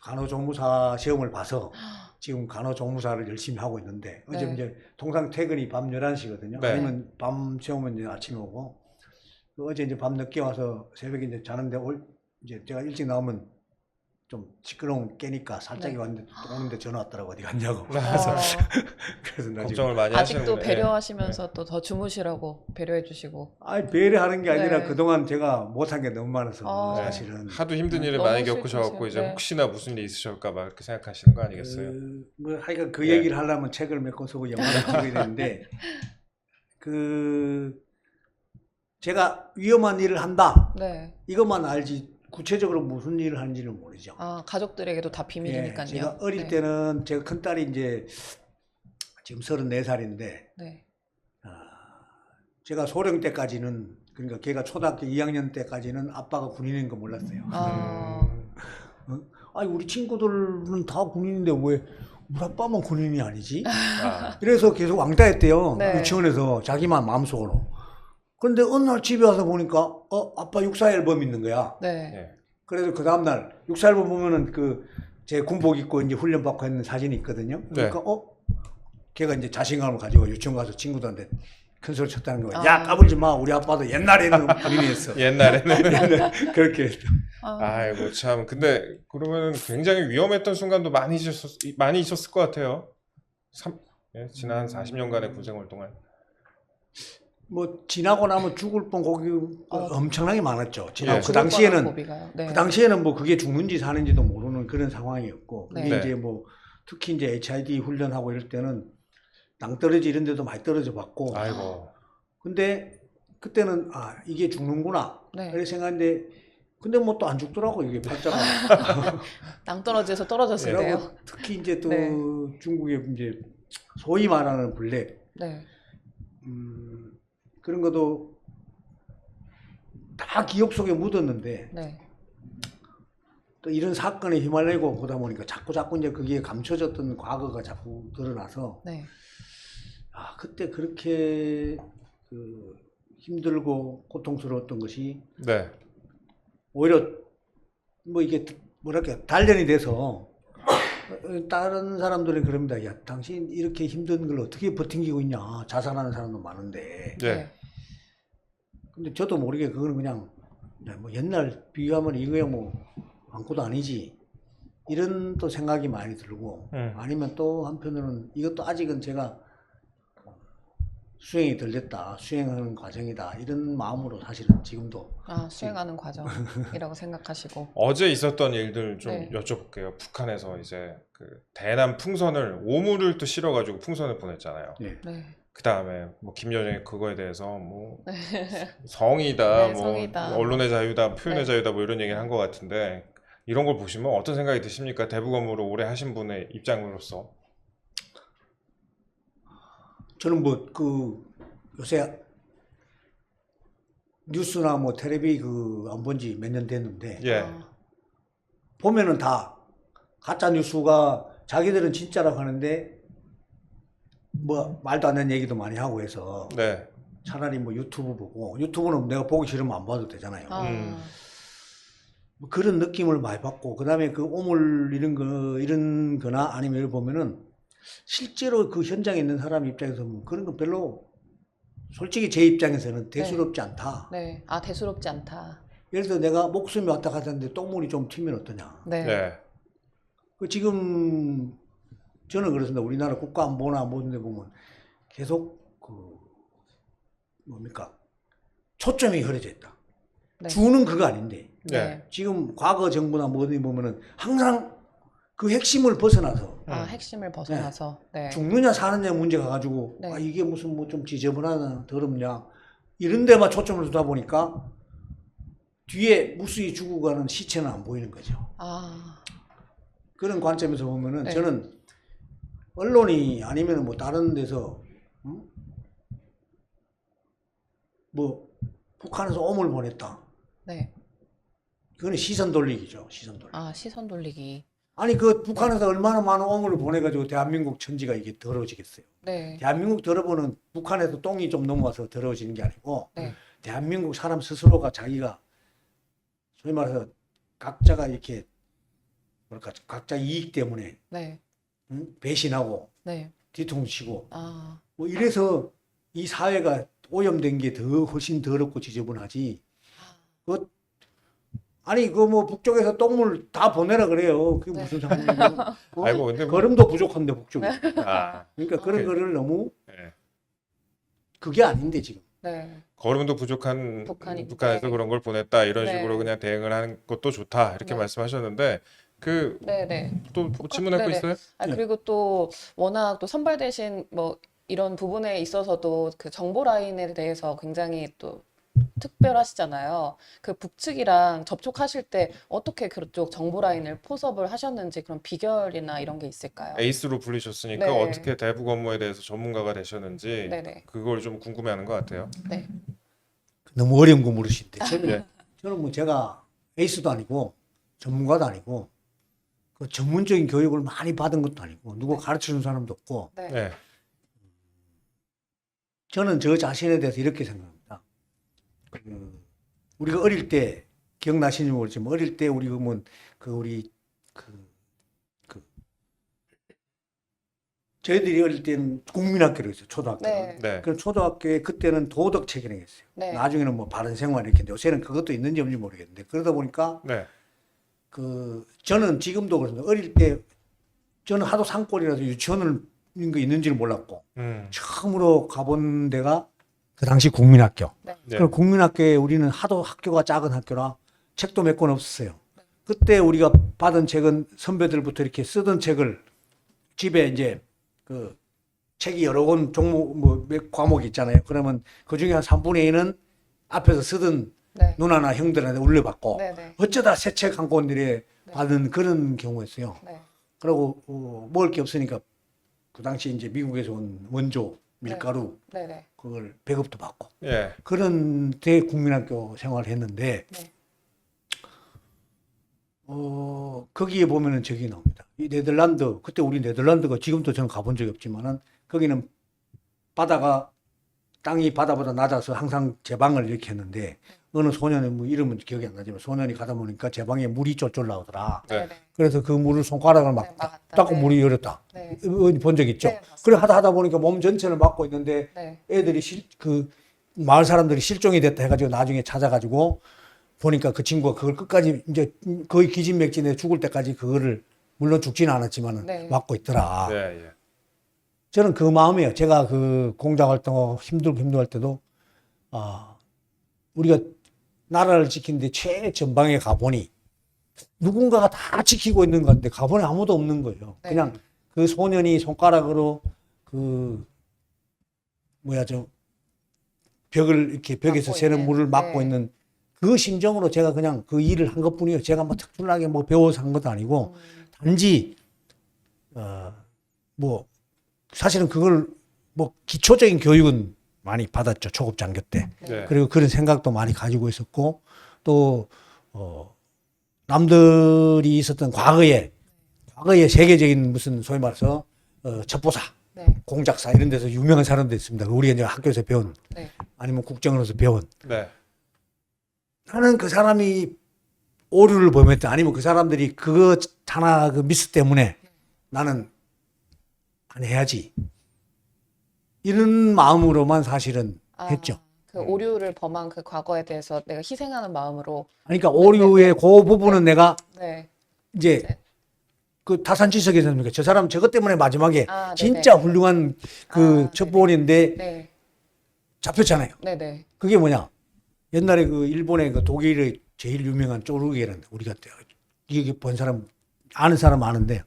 S2: 간호조무사 시험을 봐서 지금 간호조무사를 열심히 하고 있는데 어제
S3: 네.
S2: 이제 통상 퇴근이 밤 11시거든요.
S1: 네.
S2: 아니면 밤 시험은 이제 아침에 오고 어제 이제 밤 늦게 와서 새벽에 이제 자는데 이제 제가 일찍 나오면 좀 시끄러운 깨니까 살짝이
S3: 네.
S2: 왔는데 또 오는데 전화 왔더라고 어디 갔냐고.
S3: 어,
S2: 그래서 나 지금
S1: 걱정을 많이
S3: 아직도
S1: 하시는군요.
S3: 배려하시면서 또 더 주무시라고 배려해 주시고.
S2: 아니 배려하는 게 아니라
S3: 네.
S2: 그동안 제가 못한 게 너무 많아서
S3: 네.
S2: 사실은
S1: 하도 힘든 일을
S3: 너무
S1: 많이 겪으셔갖고
S3: 슬프세요.
S1: 이제
S3: 네.
S1: 혹시나 무슨 일이 있으실까 봐 그렇게 생각하시는 거 아니겠어요?
S2: 뭐 하여간 그
S1: 네.
S2: 얘기를 하려면 책을 몇 권 쓰고 영화를 찍어야 되는데 그 제가 위험한 일을 한다
S3: 네.
S2: 이것만 알지 구체적으로 무슨 일을 하는지는 모르죠.
S3: 아, 가족들에게도 다 비밀이니까요.
S2: 제가 어릴
S3: 네.
S2: 때는 제가 큰 딸이 이제 지금 34살인데
S3: 네.
S2: 제가 소령 때까지는 그러니까 걔가 초등학교 2학년 때까지는 아빠가 군인인 거 몰랐어요.
S3: 아,
S2: 아니 우리 친구들은 다 군인인데 왜 우리 아빠만 군인이 아니지?
S1: 아,
S2: 그래서 계속 왕따했대요.
S3: 네.
S2: 유치원에서 자기만 마음속으로. 그런데 어느 날 집에 와서 보니까 아빠 육사 앨범 있는 거야.
S3: 네.
S1: 네.
S2: 그래서 그 다음날 육사 앨범 보면은 그 제 군복 입고 이제 훈련 받고 있는 사진이 있거든요. 그러니까 걔가 이제 자신감을 가지고 유치원 가서 친구들한테 큰 소리 쳤다는 거야. 야 까불지 마. 우리 아빠도 옛날에는 군인이었어.
S1: 옛날에는
S2: 그렇게 했죠.
S1: 아이고 참 근데 그러면 굉장히 위험했던 순간도 많이 있었을 것 같아요. 지난 40년간의 군생 활동안.
S2: 뭐 지나고 나면 죽을 뻔 거기 엄청나게 많았죠.
S1: 예.
S2: 그 당시에는
S3: 네.
S2: 그 당시에는 뭐 그게 죽는지 사는지도 모르는 그런 상황이었고 그게
S3: 네.
S2: 이제 뭐 특히 이제 HID 훈련하고 이럴 때는 낭떠러지 이런 데도 많이 떨어져 봤고
S1: 아이고.
S2: 근데 그때는 이게 죽는구나
S3: 네.
S2: 그렇게 생각했는데 근데 뭐 또 안 죽더라고 이게 팔자가.
S3: 낭떠러지에서 떨어졌을 때요.
S2: 그리고 특히 이제 또
S3: 네.
S2: 중국의 이제 소위 말하는 블랙
S3: 네.
S2: 그런 것도 다 기억 속에 묻었는데
S3: 네.
S2: 또 이런 사건에 휘말리고 보다 보니까 자꾸 이제 그게 감춰졌던 과거가 자꾸 드러나서
S3: 네.
S2: 그때 그렇게 힘들고 고통스러웠던 것이
S1: 네.
S2: 오히려 뭐 이게 뭐랄까 단련이 돼서 다른 사람들이 그럽니다. 야, 당신 이렇게 힘든 걸 어떻게 버티고 있냐. 자살하는 사람도 많은데.
S1: 네.
S2: 근데 저도 모르게 그거는 그냥 뭐 옛날 비교하면 이거야 뭐 아무것도 아니지. 이런 또 생각이 많이 들고 아니면 또 한편으로는 이것도 아직은 제가 수행이 덜 됐다. 수행하는 과정이다. 이런 마음으로 사실은 지금도
S3: 수행하는 과정이라고 생각하시고.
S1: 어제 있었던 일들 좀
S3: 네.
S1: 여쭤볼게요. 북한에서 이제 그 대남 풍선을 오물을 또 실어가지고 풍선을 보냈잖아요.
S2: 네.
S3: 네.
S1: 그 다음에 뭐 김여정이 그거에 대해서 뭐 성이다,
S3: 네,
S1: 뭐
S3: 성이다.
S1: 언론의 자유다, 표현의
S3: 네.
S1: 자유다 뭐 이런 얘기를 한 것 같은데 이런 걸 보시면 어떤 생각이 드십니까? 대북 업무를 오래 하신 분의 입장으로서.
S2: 저는 뭐 요새 뉴스나 뭐 텔레비 안 본 지 몇 년 됐는데
S1: 예.
S2: 보면은 다 가짜 뉴스가 자기들은 진짜라고 하는데 뭐 말도 안 되는 얘기도 많이 하고 해서
S1: 네.
S2: 차라리 뭐 유튜브 보고 유튜브는 내가 보기 싫으면 안 봐도 되잖아요. 뭐 그런 느낌을 많이 받고 그다음에 그 오물 이런 거나 아니면 이걸 보면은 실제로 그 현장에 있는 사람 입장에서 뭐 그런 거 별로 솔직히 제 입장에서는 대수롭지 않다.
S3: 네. 대수롭지 않다.
S2: 예를 들어 내가 목숨이 왔다 갔다 하는데 똥물이 좀 튀면 어떠냐.
S3: 네.
S1: 네.
S2: 지금 저는 그렇습니다. 우리나라 국가안보나 모든 데 보면 계속 초점이 흐려져 있다.
S3: 네.
S2: 주는 그거 아닌데
S1: 네.
S2: 지금 과거 정부나 뭐든 보면은 항상 그 핵심을 벗어나서
S3: 핵심을 벗어나서. 네.
S2: 죽느냐 사느냐 문제 가가지고
S3: 네.
S2: 이게 무슨 뭐 좀 지저분하나 더럽냐 이런 데만 초점을 두다 보니까 뒤에 무수히 죽어가는 시체는 안 보이는 거죠. 그런 관점에서 보면은
S3: 네.
S2: 저는 언론이 아니면 뭐 다른 데서 뭐 북한에서 오물 보냈다.
S3: 네.
S2: 그거는 시선 돌리기죠. 시선 돌리기.
S3: 시선 돌리기.
S2: 아니 그 북한에서 얼마나 많은 오물을 보내가지고 대한민국 천지가 이게 더러워지겠어요.
S3: 네.
S2: 대한민국 더러보는 북한에서 똥이 좀 넘어와서 더러워지는 게 아니고
S3: 네.
S2: 대한민국 사람 스스로가 자기가 소위 말해서 각자가 이렇게 뭐랄까 각자 이익 때문에
S3: 네.
S2: 배신하고
S3: 네.
S2: 뒤통수치고
S3: 아,
S2: 뭐 이래서 이 사회가 오염된 게 더 훨씬 더럽고 지저분하지. 아니 그 뭐 북쪽에서 똥물 다 보내라 그래요. 그게 무슨 상관이에요?
S1: 아이고 근데 뭐,
S2: 걸음도 부족한데 북쪽에.
S1: 아,
S2: 그러니까 그런
S1: 그-
S2: 거를 너무
S1: 예.
S2: 그게 아닌데 지금.
S3: 네.
S1: 걸음도 부족한
S3: 북한이-
S1: 북한에서
S3: 네.
S1: 그런 걸 보냈다 이런
S3: 네.
S1: 식으로 그냥 대응을 하는 것도 좋다 이렇게
S3: 네.
S1: 말씀하셨는데 그
S3: 네네.
S1: 또
S3: 북한-
S1: 질문할 거
S3: 네네.
S1: 있어요?
S3: 아,
S2: 네.
S3: 그리고 또 워낙 또 선발대신 뭐 이런 부분에 있어서도 그 정보 라인에 대해서 굉장히 또 특별하시잖아요. 그 북측이랑 접촉하실 때 어떻게 그쪽 정보 라인을 포섭을 하셨는지 그런 비결이나 이런 게 있을까요?
S1: 에이스로 불리셨으니까
S3: 네.
S1: 어떻게 대북 업무에 대해서 전문가가 되셨는지
S3: 네네.
S1: 그걸 좀 궁금해하는 것 같아요.
S3: 네.
S2: 너무 어려운 거 물으시는데 저는,
S1: 예.
S2: 저는 뭐 제가 에이스도 아니고 전문가도 아니고 그 전문적인 교육을 많이 받은 것도 아니고 누구 가르치는 사람도 없고
S3: 네.
S1: 네.
S2: 저는 저 자신에 대해서 이렇게 생각합니다. 우리가 어릴 때 기억나시는지 모르지만 어릴 때 우리 그러면 우리 저희들이 어릴 때는 국민학교를 했어요. 초등학교.
S3: 네.
S1: 네.
S2: 그 초등학교에 그때는 도덕 체계를 했어요.
S3: 네.
S2: 나중에는 뭐 바른 생활 이렇게 했는데 요새는 그것도 있는지 없는지 모르겠는데 그러다 보니까
S1: 네.
S2: 저는 지금도 그렇습니다. 어릴 때 저는 하도 산골이라서 유치원을 있는지를 몰랐고 처음으로 가본 데가 그 당시 국민학교.
S3: 네.
S1: 네.
S2: 그 국민학교에 우리는 하도 학교가 작은 학교라 책도 몇 권 없었어요. 그때 우리가 받은 책은 선배들부터 이렇게 쓰던 책을 집에 이제 그 책이 여러 권 종목 뭐 몇 과목 있잖아요. 그러면 그 중에 한 3분의 2는 앞에서 쓰던
S3: 네.
S2: 누나나 형들한테 올려받고
S3: 네네.
S2: 어쩌다 새 책 한 권 이래 받은 그런 경우였어요.
S3: 네.
S2: 그리고 먹을 게 없으니까 그 당시 이제 미국에서 온 원조 밀가루
S3: 네네.
S2: 그걸 배급도 받고
S1: 예.
S2: 그런 대국민학교 생활을 했는데
S3: 네.
S2: 거기에 보면은 저기 나옵니다. 이 네덜란드 그때 우리 네덜란드가 지금도 저는 가본 적이 없지만은 거기는 바다가 땅이 바다보다 낮아서 항상 제방을 이렇게 했는데 어느 소년의 뭐 이름은 기억이 안 나지만 소년이 가다 보니까 제방에 물이 쫄쫄 나오더라.
S3: 네네.
S2: 그래서 그 물을 손가락을
S3: 네,
S2: 막
S3: 막았다.
S2: 닦고
S3: 네.
S2: 물이 열었다.
S3: 네.
S2: 본 적 있죠?
S3: 네, 맞습니다.
S2: 그래 하다 보니까 몸 전체를 막고 있는데
S3: 네.
S2: 애들이 그 마을 사람들이 실종이 됐다 해가지고 나중에 찾아가지고 보니까 그 친구가 그걸 끝까지 이제 거의 기진맥진해 죽을 때까지 그거를 물론 죽지는 않았지만은
S3: 네.
S2: 막고 있더라.
S1: 네. 예.
S2: 저는 그 마음이에요. 제가 그 공장 활동하고 힘들할 때도 우리가 나라를 지키는데 최전방에 가보니 누군가가 다 지키고 있는 건데 가보니 아무도 없는 거예요.
S3: 네.
S2: 그냥 그 소년이 손가락으로 그 벽을 이렇게 벽에서
S3: 막고
S2: 새는
S3: 있는,
S2: 물을 막고
S3: 네.
S2: 있는 그 심정으로 제가 그냥 그 일을 한 것뿐이에요. 제가 뭐 특출나게 뭐 배워서 한 것도 아니고 단지 뭐 사실은 그걸 뭐 기초적인 교육은 많이 받았죠. 초급장교 때.
S1: 네.
S2: 그리고 그런 생각도 많이 가지고 있었고 또 남들이 있었던 과거에 세계적인 무슨 소위 말해서 첩보사,
S3: 네.
S2: 공작사 이런 데서 유명한 사람도 있습니다. 우리가 이제 학교에서 배운
S3: 네.
S2: 아니면 국정원에서 배운
S1: 네.
S2: 나는 그 사람이 오류를 범했다 아니면 그 사람들이 그거 하나 그 미스 때문에 나는 안 해야지 이런 마음으로만 사실은 했죠.
S3: 그 오류를 범한 그 과거에 대해서 내가 희생하는 마음으로.
S2: 그러니까 오류의 그 부분은 내가
S3: 네.
S2: 이제
S3: 네.
S2: 그 타산지석에서 저 사람 저것 때문에 마지막에
S3: 아, 네네.
S2: 진짜 훌륭한 그
S3: 아,
S2: 첩보원인데
S3: 네.
S2: 잡혔잖아요.
S3: 네네.
S2: 그게 뭐냐? 옛날에 그 일본의 그 독일의 제일 유명한 쪼르기라는 우리가 이게 본 사람 아는 사람 아는데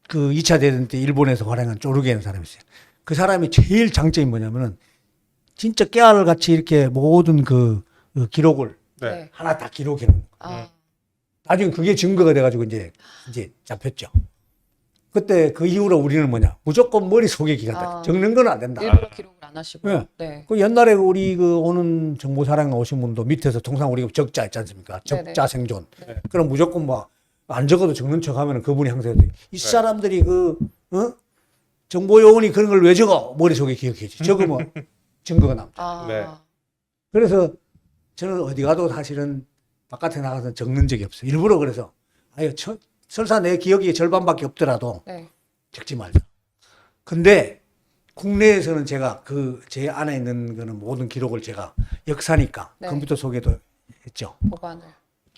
S2: 그 2차 대전 때 일본에서 활용한 쪼르기라는 사람이 있어요. 그 사람이 제일 장점이 뭐냐면은 진짜 깨알 같이 이렇게 모든 그 기록을
S1: 네.
S3: 네.
S2: 하나 다 기록해놓은 거.
S3: 아,
S2: 나중에 그게 증거가 돼가지고 이제 잡혔죠. 그때 그 이후로 우리는 뭐냐? 무조건 머릿속에 기간다.
S3: 아.
S2: 적는 건 안 된다.
S3: 일부러 기록을 안 하시고.
S2: 네.
S3: 네.
S2: 그 옛날에 우리 그 오는 정보사랑 오신 분도 밑에서 통상 우리가 적자 있지 않습니까?
S3: 네네.
S2: 적자 생존.
S1: 네.
S2: 그럼 무조건 뭐 안 적어도 적는 척 하면 그분이 항상 이 사람들이 정보 요원이 그런 걸 왜 적어? 머릿속에 기억해야지. 적으면 증거가 남다.
S3: 아,
S1: 네.
S2: 그래서 저는 어디 가도 사실은 바깥에 나가서 적는 적이 없어요. 일부러 그래서 설사 내 기억이 절반밖에 없더라도
S3: 네.
S2: 적지 말자. 근데 국내에서는 제가 제 안에 있는 거는 모든 기록을 제가 역사니까
S3: 네.
S2: 컴퓨터 속에도 했죠.
S3: 보관을.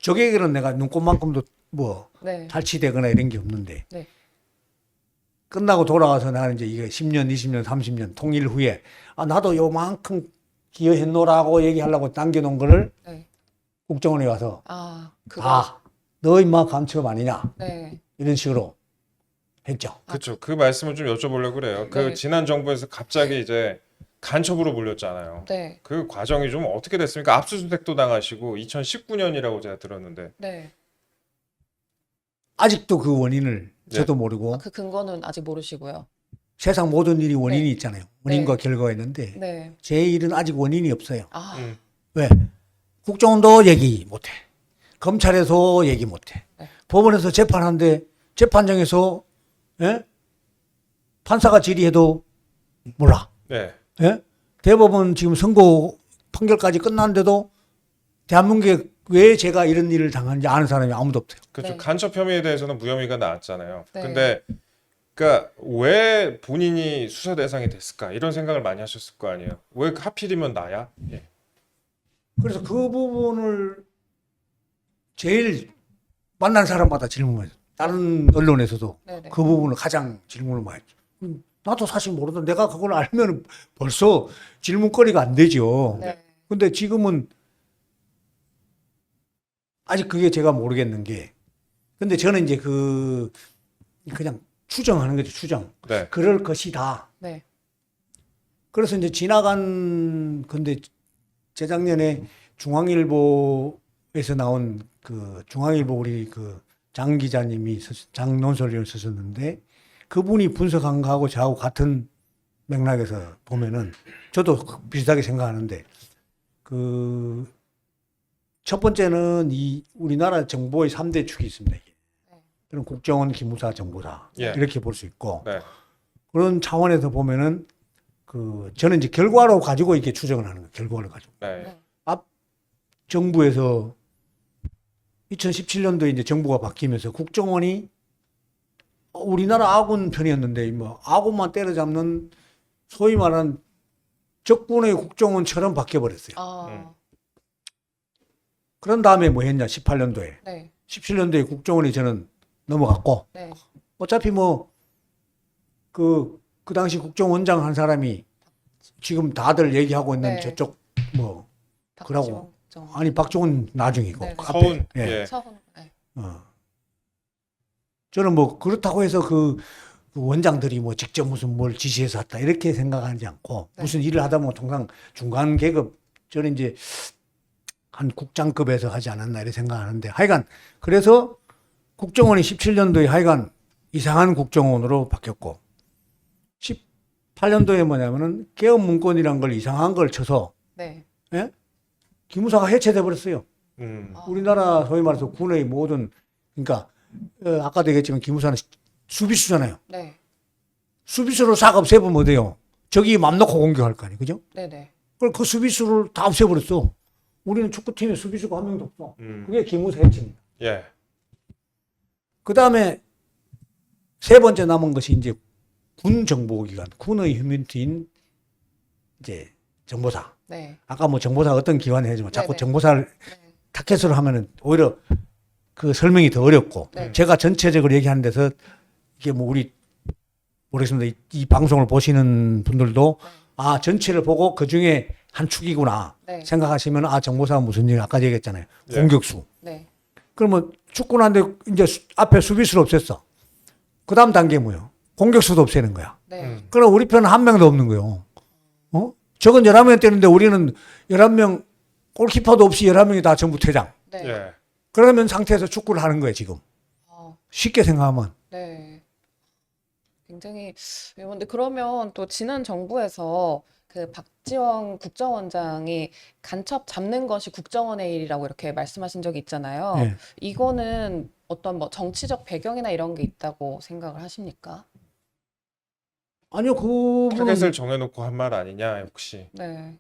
S2: 적에게는 내가 눈꽃만큼도 뭐
S3: 네.
S2: 탈취되거나 이런 게 없는데
S3: 네.
S2: 끝나고 돌아와서 나는 이제 이게 10년, 20년, 30년 통일 후에 나도 요만큼 기여했노라고 얘기하려고 남겨놓은 거를
S3: 네.
S2: 국정원에 와서
S3: 그거.
S2: 너 임마 감첩 아니냐
S3: 네.
S2: 이런 식으로 했죠.
S1: 그렇죠. 그 말씀을 좀 여쭤보려고 그래요. 그
S3: 네.
S1: 지난 정부에서 갑자기 이제 간첩으로 몰렸잖아요.
S3: 네.
S1: 그 과정이 좀 어떻게 됐습니까? 압수수색도 당하시고 2019년이라고 제가 들었는데.
S3: 네.
S2: 아직도 그 원인을
S1: 네.
S2: 저도 모르고
S3: 그 근거는 아직 모르시고요.
S2: 세상 모든 일이 원인이
S3: 네.
S2: 있잖아요. 원인과
S3: 네.
S2: 결과가 있는데
S3: 네.
S2: 제 일은 아직 원인이 없어요.
S1: 음.
S2: 왜? 국정원도 얘기 못해. 검찰에서 얘기 못해.
S3: 네.
S2: 법원에서 재판하는데 재판장에서 예? 판사가 질의해도 몰라.
S1: 네.
S2: 예? 대법원 지금 선고 판결까지 끝났는데도 대한민국에 왜 제가 이런 일을 당하는지 아는 사람이 아무도 없어요.
S1: 그렇죠.
S3: 네.
S1: 간첩 혐의에 대해서는 무혐의가 나왔잖아요.
S3: 네.
S1: 근데 그러니까 왜 본인이 수사 대상이 됐을까? 이런 생각을 많이 하셨을 거 아니에요. 왜 하필이면 나야? 예.
S2: 그래서 그 부분을 제일 만난 사람마다 질문을 해요. 다른 언론에서도
S3: 네네.
S2: 그 부분을 가장 질문을 많이 했죠. 나도 사실 모르는데 내가 그걸 알면 벌써 질문거리가 안 되죠.
S3: 네.
S2: 근데 지금은 아직 그게 제가 모르겠는 게 근데 저는 이제 그냥 추정하는 거죠. 추정.
S1: 네.
S2: 그럴 것이다.
S3: 네.
S2: 그래서 이제 근데 재작년에 중앙일보에서 나온 그 중앙일보 우리 그 장 기자님이 장 논설위원을 쓰셨는데 그분이 분석한 거하고 저하고 같은 맥락에서 보면은 저도 비슷하게 생각하는데 그 첫 번째는 이 우리나라 정보의 3대 축이 있습니다. 그럼 국정원, 기무사, 정보사
S1: 예.
S2: 이렇게 볼 수 있고
S1: 네.
S2: 그런 차원에서 보면은 저는 이제 결과로 가지고 이렇게 추정을 하는 거예요. 결과를 가지고.
S1: 네.
S2: 정부에서 2017년도에 이제 정부가 바뀌면서 국정원이 우리나라 아군 편이었는데 뭐 아군만 때려잡는 소위 말하는 적군의 국정원처럼 바뀌어버렸어요. 그런 다음에 뭐 했냐 18년도에
S3: 네.
S2: 17년도에 국정원이 저는 넘어갔고
S3: 네.
S2: 어차피 뭐 그 당시 국정원장 한 사람이 지금 다들 얘기하고 있는
S3: 네.
S2: 저쪽 뭐 그러고
S3: 박지원
S2: 아니 박종훈 나중이고
S3: 네.
S2: 앞에.
S1: 서훈.
S2: 예.
S1: 예.
S3: 서훈. 네.
S2: 저는 뭐 그렇다고 해서 그 원장들이 뭐 직접 무슨 뭘 지시해서 했다 이렇게 생각하지 않고
S3: 네.
S2: 무슨 일을 하다 보면 통상 중간 계급 저는 이제 한 국장급에서 하지 않았나 이렇게 생각하는데 하여간 그래서 국정원이 17년도에 하여간 이상한 국정원으로 바뀌었고 18년도에 뭐냐면은 개업 문건이란 걸 이상한 걸 쳐서
S3: 네.
S2: 예? 기무사가 해체돼 버렸어요. 우리나라 소위 말해서 군의 모든 그러니까 아까도 얘기했지만 기무사는 수비수잖아요.
S3: 네.
S2: 수비수를 싹 없애보면 어때요? 적이 맘 놓고 공격할 거 아니에요. 그죠?
S3: 네네.
S2: 그걸 그 수비수를 다 없애버렸어. 우리는 축구팀에 수비수가 한 명도 없어. 그게 기무사 해체입니다.
S1: 예.
S2: 그 다음에 세 번째 남은 것이 이제 군 정보기관, 군의 휴민트인 이제 정보사.
S3: 네.
S2: 아까 뭐 정보사 어떤 기관에 하지만 자꾸
S3: 네네.
S2: 정보사를
S3: 네.
S2: 타켓으로 하면은 오히려 그 설명이 더 어렵고
S3: 네.
S2: 제가 전체적으로 얘기하는 데서 이게 뭐 우리 모르겠습니다. 이 방송을 보시는 분들도
S3: 네.
S2: 전체를 보고 그 중에 한 축이구나
S3: 네.
S2: 생각하시면 정보사가 무슨 일 아까 얘기했잖아요.
S1: 네.
S2: 공격수.
S3: 네.
S2: 그러면 축구는 한데 이제 앞에 수비수를 없앴어. 그 다음 단계 뭐예요? 공격수도 없애는 거야.
S3: 네.
S2: 그럼 우리 편은 한 명도 없는 거예요. 적은 11명 뛰는데 우리는 11명 골키퍼도 없이 11명이 다 전부 퇴장.
S3: 네.
S1: 예.
S2: 그러면 상태에서 축구를 하는 거예요, 지금. 쉽게 생각하면.
S3: 네. 굉장히 근데 그러면 또 지난 정부에서 그 박지원 국정원장이 간첩 잡는 것이 국정원의 일이라고 이렇게 말씀하신 적이 있잖아요.
S2: 예.
S3: 이거는 어떤 뭐 정치적 배경이나 이런 게 있다고 생각을 하십니까?
S2: 아니요, 그분은
S1: 타겟을 정해놓고 한 말 아니냐 혹시.
S3: 네.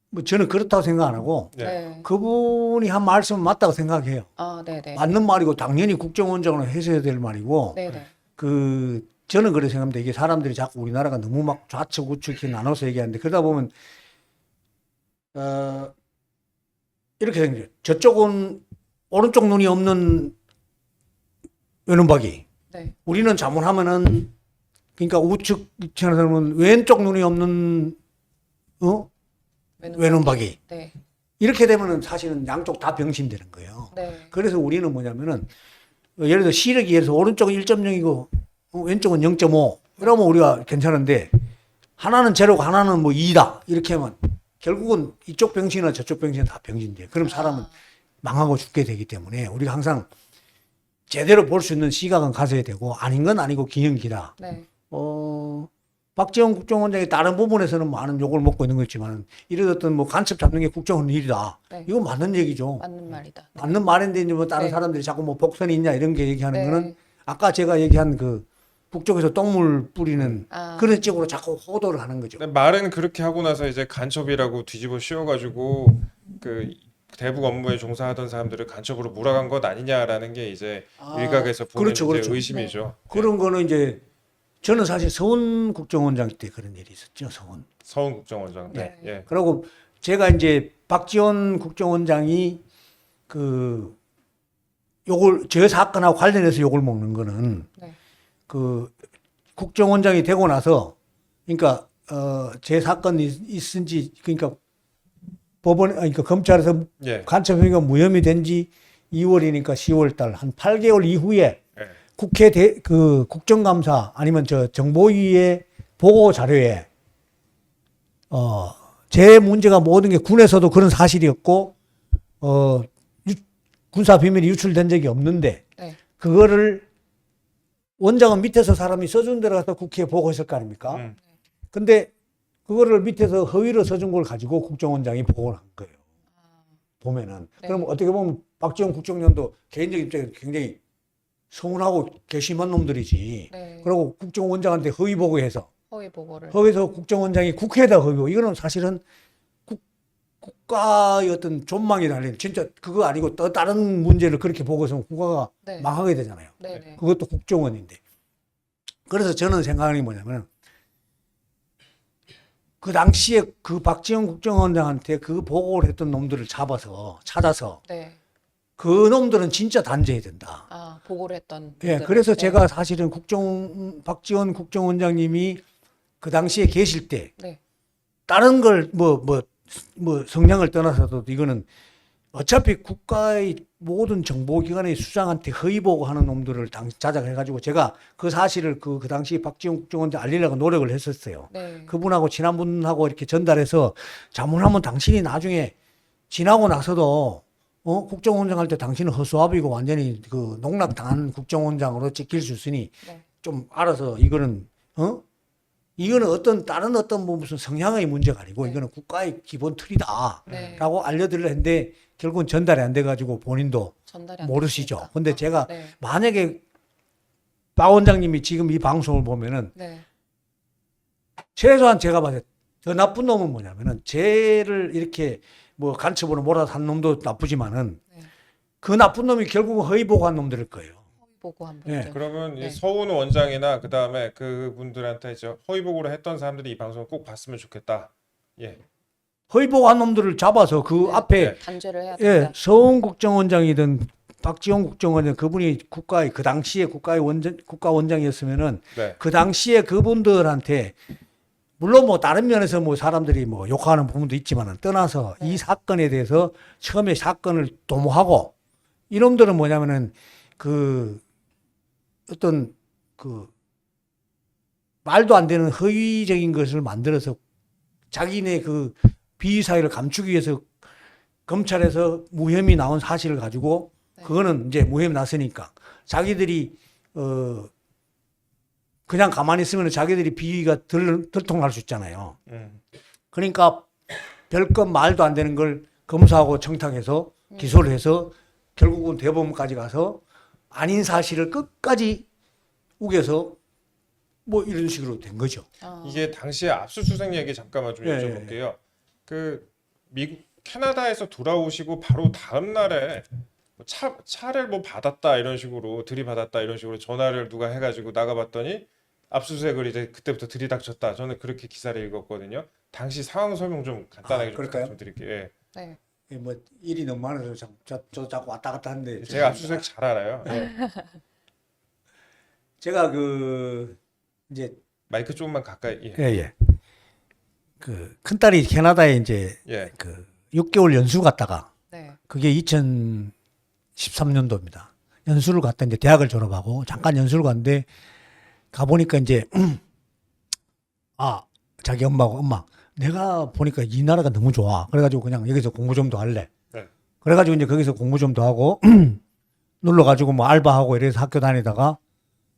S2: 뭐 저는 그렇다고 생각 안 하고
S1: 네.
S3: 네.
S2: 그분이 한 말씀은 맞다고 생각해요.
S3: 네네.
S2: 맞는 말이고 당연히 국정원장은 해줘야 될 말이고
S3: 네네.
S2: 저는 그렇게 생각합니다. 이게 사람들이 자꾸 우리나라가 너무 막 좌측 우측 이렇게 나눠서 얘기하는데 그러다 보면 이렇게 생겨요. 저쪽은 오른쪽 눈이 없는 외눈박이.
S3: 네.
S2: 우리는 자문하면은 그러니까 우측 입장에서는 왼쪽 눈이 없는 외눈박이.
S3: 네.
S2: 이렇게 되면은 사실은 양쪽 다 병신되는 거예요.
S3: 네.
S2: 그래서 우리는 뭐냐면은 예를 들어 시력이 예를 들어 오른쪽은 1.0이고 왼쪽은 0.5 이러면 우리가 괜찮은데 하나는 제로고 하나는 뭐 2다 이렇게 하면 결국은 이쪽 병신이나 저쪽 병신은 다 병신돼. 그럼 사람은 망하고 죽게 되기 때문에 우리가 항상 제대로 볼 수 있는 시각은 가져야 되고 아닌 건 아니고 기형기다.
S3: 네.
S2: 박지원 국정원장이 다른 부분에서는 많은 욕을 먹고 있는 거 있지만 이런 뭐 간첩 잡는 게 국정원 일이다.
S3: 네.
S2: 이건 맞는 얘기죠.
S3: 맞는 말이다. 네.
S2: 맞는 말인데 이제 뭐 다른
S3: 네.
S2: 사람들이 자꾸 뭐 복선이 있냐 이런 게 얘기하는
S3: 네.
S2: 거는 아까 제가 얘기한 그 북쪽에서 똥물 뿌리는 그런 쪽으로 자꾸 호도를 하는 거죠.
S1: 근데 말은 그렇게 하고 나서 이제 간첩이라고 뒤집어 씌워가지고 그 대북 업무에 종사하던 사람들을 간첩으로 몰아간 것 아니냐라는 게 이제 일각에서 보는
S2: 그렇죠,
S1: 이제
S2: 그렇죠.
S1: 의심이죠.
S2: 그런 거는 이제 저는 사실 서훈 국정원장 때 그런 일이 있었죠.
S1: 서훈 국정원장 때.
S3: 네.
S1: 예.
S2: 그리고 제가 이제 박지원 국정원장이 그 요걸 저 사건하고 관련해서 욕을 먹는 거는
S3: 네.
S2: 그 국정원장이 되고 나서 그러니까 제 사건이 있은지 그러니까 법원 그러니까 검찰에서
S1: 예.
S2: 간첩 행위가 무혐의 된 지 2월이니까 10월 달 한 8개월 이후에
S1: 예.
S2: 국회 그 국정감사 아니면 저 정보위의 보고 자료에 제 문제가 모든 게 군에서도 그런 사실이었고 군사 비밀이 유출된 적이 없는데
S3: 네.
S2: 그거를 원장은 밑에서 사람이 써준 대로 갖다 국회에 보고했을 거 아닙니까? 근데 그거를 밑에서 허위로 써준 걸 가지고 국정원장이 보고를 한 거예요. 보면은.
S3: 네.
S2: 그럼 어떻게 보면 박지원 국정원장도 개인적인 입장에서 굉장히 서운하고 괘씸한 놈들이지.
S3: 네.
S2: 그리고 국정원장한테 허위 보고해서
S3: 허위 보고를.
S2: 거기서 국정원장이 국회에다 허위 보고 이거는 사실은 국가의 어떤 존망이 달린 진짜 그거 아니고 또 다른 문제를 그렇게 보고서 국가가
S3: 네.
S2: 망하게 되잖아요.
S3: 네. 네.
S2: 그것도 국정원인데. 그래서 저는 생각하는 게 뭐냐면 그 당시에 그 박지원 국정원장한테 그 보고를 했던 놈들을 잡아서 찾아서
S3: 네.
S2: 그 놈들은 진짜 단죄해야 된다.
S3: 보고를 했던.
S2: 예,
S3: 분들은.
S2: 그래서
S3: 네.
S2: 제가 사실은 박지원 국정원장님이 그 당시에 계실 때
S3: 네.
S2: 다른 걸 뭐 성향을 떠나서도 이거는 어차피 국가의 모든 정보기관의 수장한테 허위 보고하는 놈들을 자작해가지고 제가 그 사실을 그 당시 박지원 국정원장 알리려고 노력을 했었어요.
S3: 네.
S2: 그분하고 친한 분하고 이렇게 전달해서 자문하면 당신이 나중에 지나고 나서도 국정원장 할 때 당신은 허수아비고 완전히 그 농락당한 국정원장으로 찍힐 수 있으니
S3: 네.
S2: 좀 알아서 이거는 이거는 다른 어떤 뭐 무슨 성향의 문제가 아니고
S3: 네.
S2: 이거는 국가의 기본 틀이다라고
S3: 네.
S2: 알려드리려 했는데 결국은 전달이 안 돼가지고 본인도
S3: 전달이 안
S2: 모르시죠.
S3: 됐으니까.
S2: 근데 제가
S3: 네.
S2: 만약에 박 원장님이 지금 이 방송을 보면은
S3: 네.
S2: 최소한 제가 봤을 때 더 나쁜 놈은 뭐냐면은 쟤를 이렇게 뭐 간첩으로 몰아산 놈도 나쁘지만은
S3: 네.
S2: 그 나쁜 놈이 결국은 허위 보고한 놈들일 거예요.
S3: 허위 보고 한
S2: 네.
S3: 분들.
S1: 그러면
S3: 네.
S1: 이 서훈 원장이나 그 다음에 그분들한테 이제 허위 보고를 했던 사람들이 이 방송을 꼭 봤으면 좋겠다. 예.
S2: 허위 보고한 놈들을 잡아서 그
S3: 네.
S2: 앞에
S3: 단죄를 해야
S2: 예,
S3: 된다.
S2: 서훈 국정원장이든 박지원 국정원장 그분이 국가의 그 당시에 국가의 국가 원장이었으면은
S1: 네.
S2: 그 당시에 그분들한테 물론 뭐 다른 면에서 뭐 사람들이 뭐 욕하는 부분도 있지만은 떠나서
S3: 네.
S2: 이 사건에 대해서 처음에 사건을 도모하고 이놈들은 뭐냐면은 그 어떤 그 말도 안 되는 허위적인 것을 만들어서 자기네 그 비위 사실을 감추기 위해서 검찰에서 무혐의 나온 사실을 가지고
S3: 네.
S2: 그거는 이제 무혐의 났으니까 자기들이 그냥 가만히 있으면 자기들이 비위가 들통날 수 있잖아요. 그러니까 별것 말도 안 되는 걸 검사하고 청탁해서 기소를 해서 결국은 대법원까지 가서 아닌 사실을 끝까지 우겨서 뭐 이런 식으로 된 거죠.
S1: 이게 당시에 압수수색 얘기 잠깐만 좀
S2: 예,
S1: 여쭤볼게요. 그 미국 캐나다에서 돌아오시고 바로 다음 날에 뭐 차를 뭐 받았다 이런 식으로 들이받았다 이런 식으로 전화를 누가 해가지고 나가봤더니 압수수색을 이제 그때부터 들이닥쳤다. 저는 그렇게 기사를 읽었거든요. 당시 상황 설명 좀 간단하게 좀
S2: 그럴까요?
S1: 부탁 좀 드릴게요. 예.
S3: 네.
S2: 뭐 일이 너무 많아서 저도 자꾸 왔다 갔다 하는데
S1: 제가 압수수색 잘 알아요. 예.
S2: 제가 그 이제
S1: 마이크 조금만 가까이. 예.
S2: 예. 그 큰딸이 캐나다에 이제
S1: 예.
S2: 그 6개월 연수 갔다가
S3: 네.
S2: 그게 2013년도입니다. 연수를 갔다 이제 대학을 졸업하고 잠깐 연수를 갔는데 가보니까 이제 자기 엄마가 엄마 내가 보니까 이 나라가 너무 좋아. 그래가지고 그냥 여기서 공부 좀 더 할래.
S1: 네.
S2: 그래가지고 이제 거기서 공부 좀 더 하고 눌러가지고 뭐 알바하고 이래서 학교 다니다가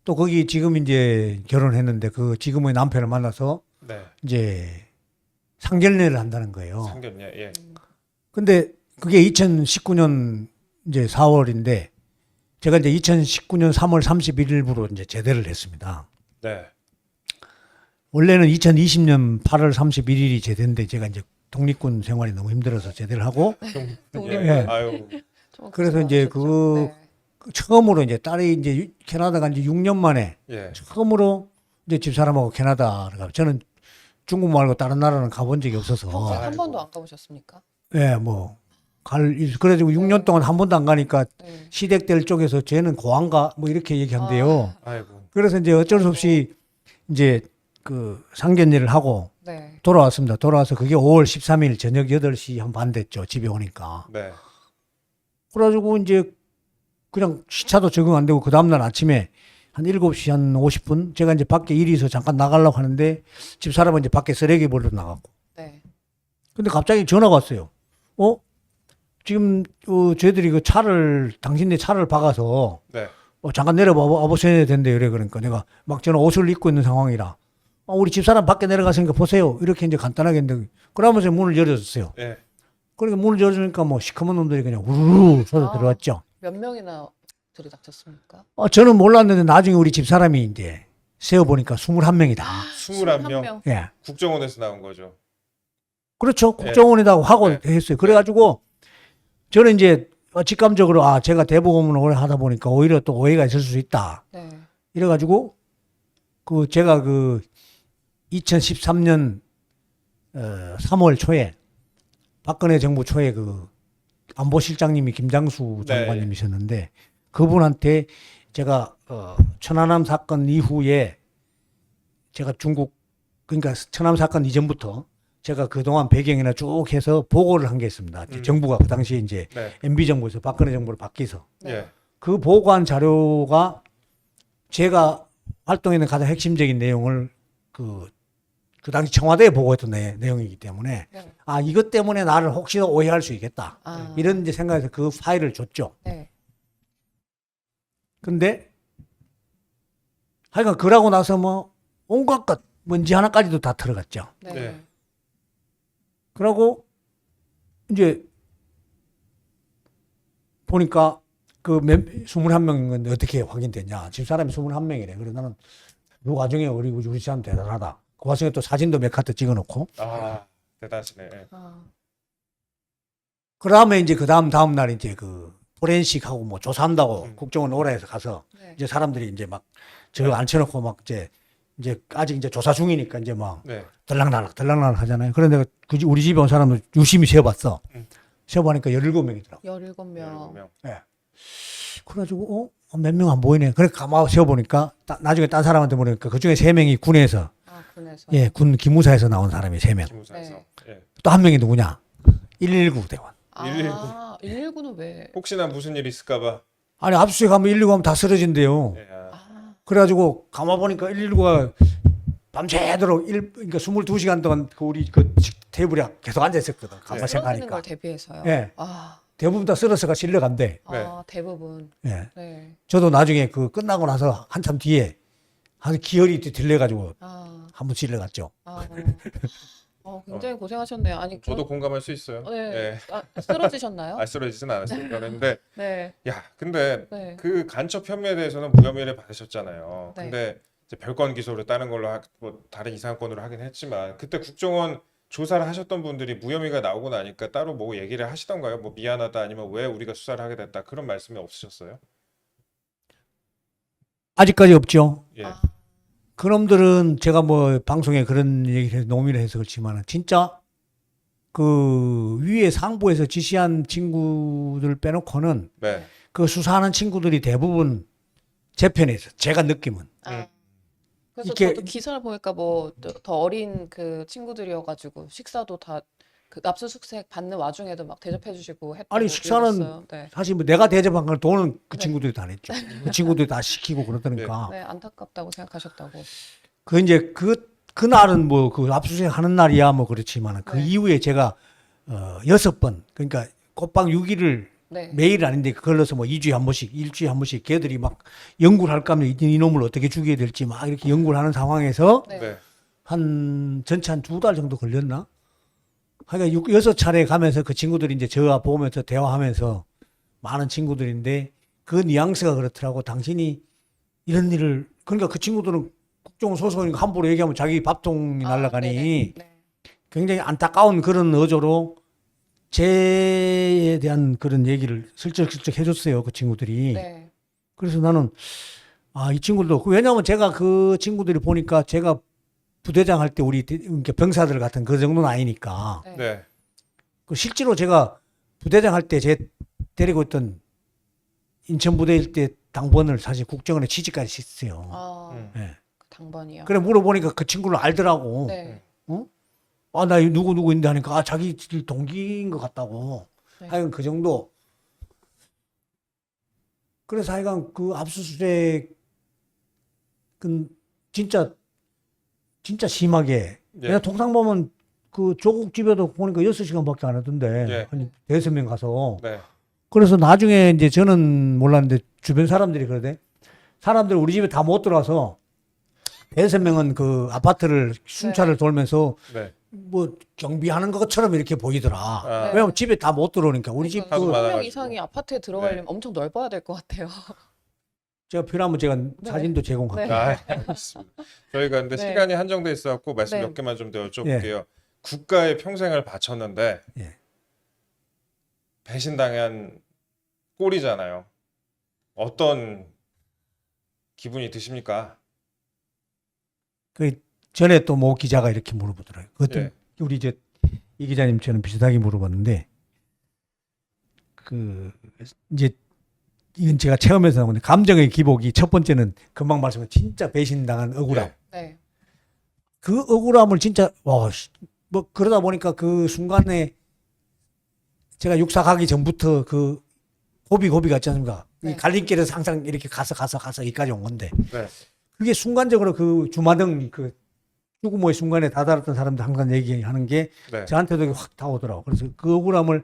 S2: 또 거기 지금 이제 결혼했는데 그 지금의 남편을 만나서
S1: 네.
S2: 이제 상견례를 한다는 거예요.
S1: 상견례. 예.
S2: 근데 그게 2019년 이제 4월인데 제가 이제 2019년 3월 31일부로 이제 제대를 했습니다.
S1: 네.
S2: 원래는 2020년 8월 31일이 제대인데 제가 이제 독립군 생활이 너무 힘들어서 제대를 하고
S3: 독립.
S2: 예.
S1: 아유.
S3: 좀
S2: 그래서 이제
S3: 고생하셨죠.
S2: 처음으로 이제 딸이 이제 캐나다 간 지 6년 만에
S1: 예.
S2: 처음으로 이제 집사람하고 캐나다를 가. 저는 중국 말고 다른 나라는 가본 적이 없어서
S3: 평생 한
S1: 아이고.
S3: 번도 안 가보셨습니까?
S2: 예, 뭐 그래가지고 6년 동안 한 번도 안 가니까
S3: 네.
S2: 시댁들 쪽에서 쟤는 고안가 뭐 이렇게 얘기한대요.
S1: 아이고.
S2: 그래서 이제 어쩔 수 없이 이제 그 상견례를 하고
S3: 네.
S2: 돌아왔습니다. 돌아와서 그게 5월 13일 저녁 8시 한 반 됐죠. 집에 오니까.
S1: 네.
S2: 그래가지고 이제 그냥 시차도 적응 안 되고 그 다음날 아침에 한 7시 한 50분 제가 이제 밖에 일이 있어 잠깐 나가려고 하는데 집사람은 이제 밖에 쓰레기 버리러 나갔고.
S3: 네.
S2: 근데 갑자기 전화가 왔어요. 지금 저희들이 그 당신네 차를 박아서
S1: 네.
S2: 잠깐 내려와 보셔야 된대 그래. 그러니까 내가 막 저는 옷을 입고 있는 상황이라 우리 집사람 밖에 내려갔으니까 보세요. 이렇게 이제 간단하게 했는데 그러면서 문을 열어줬어요.
S1: 예.
S2: 그러니까 문을 열어주니까 뭐 시커먼 놈들이 그냥 우르르 쏟아 들어왔죠.
S3: 몇 명이나 들이닥쳤습니까?
S2: 저는 몰랐는데 나중에 우리 집사람이 이제 세어보니까 21명이다.
S1: 21명.
S2: 예.
S1: 국정원에서 나온 거죠.
S2: 그렇죠. 국정원이라고 하고
S1: 네.
S2: 했어요. 그래가지고 저는 이제 직감적으로 제가 대부분을 오래 하다 보니까 오히려 또 오해가 있을 수 있다.
S3: 네.
S2: 이래가지고 제가 2013년 3월 초에 박근혜 정부 초에 안보실장님이 김장수
S1: 네.
S2: 장관님이셨는데 그분한테 제가 천안함 사건 이후에 제가 그러니까 천안함 사건 이전부터 제가 그동안 배경이나 쭉 해서 보고를 한 게 있습니다. 정부가 그 당시에 이제
S1: 네.
S2: MB 정부에서 박근혜 정부로 바뀌어서
S3: 네.
S1: 예.
S2: 그 보고한 자료가 제가 활동에는 가장 핵심적인 내용을 그 당시 청와대에 보고했던 내용이기 때문에
S3: 네.
S2: 이것 때문에 나를 혹시 오해할 수 있겠다. 이런 이제 생각에서 그 파일을 줬죠.
S3: 네.
S2: 근데 하여간 그러고 나서 뭐 온갖 것 먼지 하나까지도 다 들어갔죠.
S3: 네.
S1: 네.
S2: 그러고 이제 보니까 21명은 어떻게 확인됐냐. 집사람이 21명이래. 그래서 나는 그 와중에 우리 사람 대단하다. 그 와중에 또 사진도 몇 카트 찍어놓고.
S1: 대단하시네. 예.
S2: 그 다음에 이제 그 다음 날 이제 포렌식하고 뭐 조사한다고 국정원 오라해서 가서
S3: 네.
S2: 이제 사람들이 이제 막 저 앉혀놓고 막 이제 아직 이제 조사 중이니까 이제 막
S1: 네.
S2: 들락날락 하잖아요. 그런데 우리 집에 온 사람들 유심히 세어봤어. 세어보니까 17명이더라고.
S3: 17명.
S1: 17명.
S2: 예. 그래가지고 몇 명 안 보이네. 그래 가만 세어보니까 나중에 딴 사람한테 물으니까 그 중에 3명이 군에서
S3: 군에서.
S2: 예, 군 기무사에서 나온 사람이 3명.
S1: 기무사에서.
S3: 네.
S1: 예.
S2: 또 한 명이 누구냐? 119 대원.
S3: 119는 왜?
S1: 혹시나 무슨 일 있을까봐.
S2: 아니 압수수색 하면 119 하면 다 쓰러진대요.
S1: 예.
S2: 그래가지고 가만 보니까 119가 밤새도록 그러니까 22시간 동안 우리 테이블에 계속 앉아 있었거든. 가만
S3: 쓰러지는 걸
S2: 생각하니까.
S3: 대비해서요.
S2: 예. 대부분 다 쓰러서가 실려간대.
S1: 네.
S3: 대부분.
S2: 예.
S3: 네.
S2: 저도 나중에 끝나고 나서 한참 뒤에 한 기혈이 들려가지고 한번 실려갔죠.
S3: 굉장히 고생하셨네요. 아니
S1: 저도 공감할 수 있어요.
S3: 네.
S1: 예.
S3: 쓰러지셨나요?
S1: 쓰러지진 않았어요. 그런데
S3: 네.
S1: 근데
S3: 네.
S1: 그 간첩 혐의에 대해서는 무혐의를 받으셨잖아요.
S3: 네.
S1: 근데 이제 별건 기소를 다른 걸로 뭐 다른 이상권으로 하긴 했지만 그때 국정원 조사를 하셨던 분들이 무혐의가 나오고 나니까 따로 뭐 얘기를 하시던가요? 뭐 미안하다 아니면 왜 우리가 수사를 하게 됐다 그런 말씀이 없으셨어요?
S2: 아직까지 없죠.
S1: 예.
S2: 그놈들은 제가 뭐 방송에 그런 얘기를 해서 노미를 해서 그렇지만 진짜 그 위에 상부에서 지시한 친구들 빼놓고는
S1: 네.
S2: 그 수사하는 친구들이 대부분 제 편에 있어. 제가 느낌은.
S3: 아, 그래서
S2: 이게-
S3: 저도 기사를 보니까 뭐 더 어린 그 친구들이어가지고 식사도 다 그 압수수색 받는 와중에도 막 대접해주시고 했다고
S2: 아니, 식사는
S3: 읽었어요. 네.
S2: 사실 뭐 내가 대접한 걸 돈은 그
S3: 네.
S2: 친구들이 다 냈죠. 그 친구들이 다 시키고 그러더니까.
S3: 네, 안타깝다고 생각하셨다고.
S2: 그 이제 그날은 뭐 그 압수수색 하는 날이야 뭐 그렇지만 그
S3: 네.
S2: 이후에 제가 6번 그러니까 꽃방 6일을
S3: 네.
S2: 매일 아닌데 걸러서 뭐 2주에 한 번씩, 일주에 한 번씩 걔들이 막 연구를 할까 하면 이놈을 어떻게 죽여야 될지 막 이렇게 연구를 하는 상황에서
S3: 네.
S1: 네.
S2: 전체 한 2달 정도 걸렸나? 그러니까 6차례 가면서 그 친구들이 이제 저와 보면서 대화하면서 많은 친구들인데 그 뉘앙스가 그렇더라고. 당신이 이런 일을 그러니까 그 친구들은 국정 소속이니까 함부로 얘기하면 자기 밥통이 날아가니
S3: 네네. 네.
S2: 굉장히 안타까운 그런 어조로 제에 대한 그런 얘기를 슬쩍슬쩍 해줬어요. 그 친구들이.
S3: 네.
S2: 그래서 나는 이 친구들도 왜냐하면 제가 그 친구들이 보니까 제가 부대장 할 때 우리 그러니까 병사들 같은 그 정도는 아니니까
S3: 네.
S1: 네.
S2: 그 실제로 제가 부대장 할 때 제 데리고 있던 인천 부대일 때 당번을 사실 국정원에 취직까지 했어요.
S3: 아,
S2: 예.
S3: 당번이요.
S2: 그래 물어보니까 그 친구를 알더라고.
S3: 네.
S2: 나 누구 있는데 하니까 자기 동기인 것 같다고.
S3: 네.
S2: 하여간 그 정도. 그래서 하여간 그 압수수색은 진짜 심하게.
S1: 예.
S2: 내가 통상 보면 그 조국 집에도 보니까 6시간밖에 안 하던데.
S1: 예.
S2: 한 5명 가서.
S1: 네.
S2: 그래서 나중에 이제 저는 몰랐는데 주변 사람들이 그러대. 사람들 우리 집에 다 못 들어와서 5명은 그 아파트를 순찰을 돌면서
S1: 네.
S2: 뭐 경비하는 것처럼 이렇게 보이더라.
S1: 아,
S3: 네.
S2: 왜냐면 집에 다 못 들어오니까 우리 집
S3: 그러니까
S1: 하도
S2: 그
S1: 많아가지고.
S3: 20명 이상이 아파트에 들어가려면 엄청 넓어야 될 것 같아요.
S2: 제가 필요하면 제가 사진도 제공할게요.
S3: 네.
S1: 알겠습니다. 저희가 근데
S3: 네.
S1: 시간이 한정돼 있어갖고 말씀
S3: 네.
S1: 몇 개만 좀 더 여쭤볼게요. 국가에 평생을 바쳤는데
S2: 예.
S1: 배신당한 꼴이잖아요. 어떤 기분이 드십니까?
S2: 그 전에 또 모 기자가 이렇게 물어보더라고요. 그것도
S1: 예.
S2: 우리 이제 이 기자님처럼 비슷하게 물어봤는데 그 이제 이건 제가 체험해서 나온 건데 감정의 기복이 첫 번째는 금방 말씀한 진짜 배신당한 억울함.
S1: 예.
S3: 네.
S2: 그 억울함을 진짜 뭐 그러다 보니까 그 순간에 제가 육사 가기 전부터 그 고비 같지 않습니까?
S3: 네.
S2: 이 갈림길에서 항상 이렇게 가서 여기까지 온 건데
S1: 네.
S2: 그게 순간적으로 그 주마등 그 죽음의 순간에 다다랐던 사람들 항상 얘기하는 게
S1: 네.
S2: 저한테도 확 다오더라고. 그래서 그 억울함을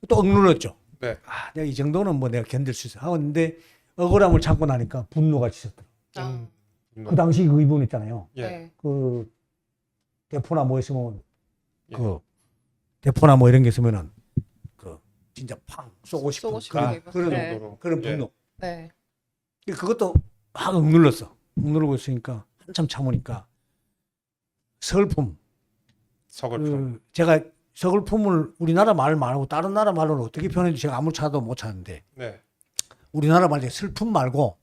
S2: 또 억눌렀죠.
S1: 네.
S2: 내가 이 정도는 뭐 내가 견딜 수 있어. 하는데 억울함을 참고 나니까 분노가 치솟더라고.
S3: 아,
S2: 그 당시 그 이분 있잖아요.
S1: 예.
S3: 네.
S2: 그 대포나 뭐 있으면
S1: 예.
S2: 그 대포나 뭐 이런 게 있으면은 그 진짜 팡 쏘고 싶은
S3: 쏘고 싶은
S2: 그런
S3: 기분.
S2: 그런
S3: 네.
S1: 정도로.
S2: 그런
S1: 예.
S2: 분노.
S3: 네.
S2: 근데 그것도 확 억눌렀어. 억누르고 있으니까 한참 참으니까 서글픔.
S1: 서글픔.
S2: 제가 서글픔을 우리나라 말 말고 다른 나라 말로는 어떻게 표현해도 제가 아무 차도 못 찾는데
S1: 네.
S2: 우리나라 말로 슬픔 말고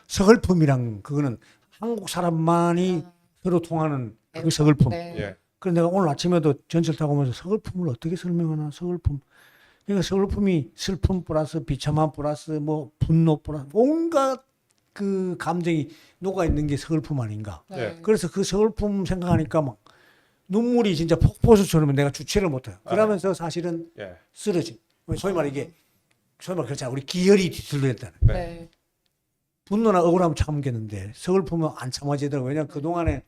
S2: 서글픔이랑 그거는 한국 사람만이 서로 통하는 그 서글픔.
S3: 네.
S1: 예.
S2: 그래서 내가 오늘 아침에도 전철 타고 오면서 서글픔을 어떻게 설명하나 서글픔. 그러니까 서글픔이 슬픔 플러스 비참함 플러스 뭐 분노 플러스 온갖 그 감정이 녹아 있는 게 서글픔 아닌가.
S3: 네.
S2: 그래서 그 서글픔 생각하니까 막 눈물이 진짜 폭포수처럼 내가 주체를 못해요. 그러면서 사실은
S1: 예.
S2: 쓰러짐. 소위 말해 이게 소위 말해 그렇잖아. 우리 기혈이 뒤틀려 있다는.
S1: 네.
S3: 네.
S2: 분노나 억울함 참겠는데 서글픔은 안 참아지더라고요. 왜냐하면 그동안에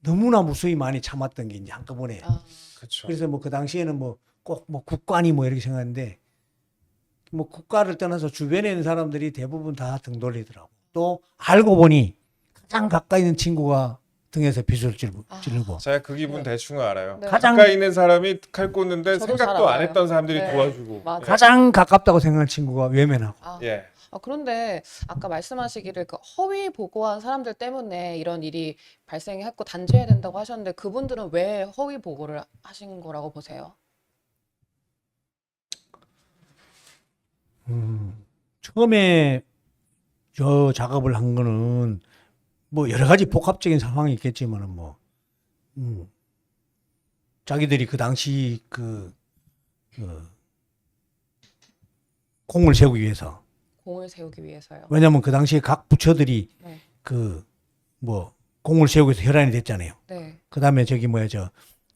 S2: 너무나 무수히 많이 참았던 게 이제 한꺼번에.
S3: 아,
S1: 그렇죠.
S2: 그래서 뭐 그 당시에는 뭐 꼭 뭐 국관이 뭐 이렇게 생각했는데 뭐 국가를 떠나서 주변에 있는 사람들이 대부분 다 등 돌리더라고. 또 알고 보니 가장 가까이 있는 친구가 등에서 빗을 찌르고
S1: 제가 그 기분 대충 알아요.
S3: 네.
S2: 가장
S1: 가까이 있는 사람이 칼 꽂는데
S3: 저도
S1: 생각도
S3: 잘
S1: 안
S3: 알아요.
S1: 했던 사람들이
S3: 네.
S1: 도와주고.
S3: 맞아요.
S2: 가장 가깝다고 생각하는 친구가 외면하고.
S3: 아.
S1: 예.
S3: 그런데 아까 말씀하시기를 그 허위 보고한 사람들 때문에 이런 일이 발생했고 단죄해야 된다고 하셨는데 그분들은 왜 허위 보고를 하신 거라고 보세요?
S2: 처음에 저 작업을 한 거는 뭐 여러 가지 복합적인 상황이 있겠지만은 뭐 자기들이 그 당시 공을 세우기 위해서.
S3: 공을 세우기 위해서요.
S2: 왜냐하면 그 당시에 각 부처들이
S3: 네.
S2: 공을 세우기 위해서 혈안이 됐잖아요.
S3: 네.
S2: 그 다음에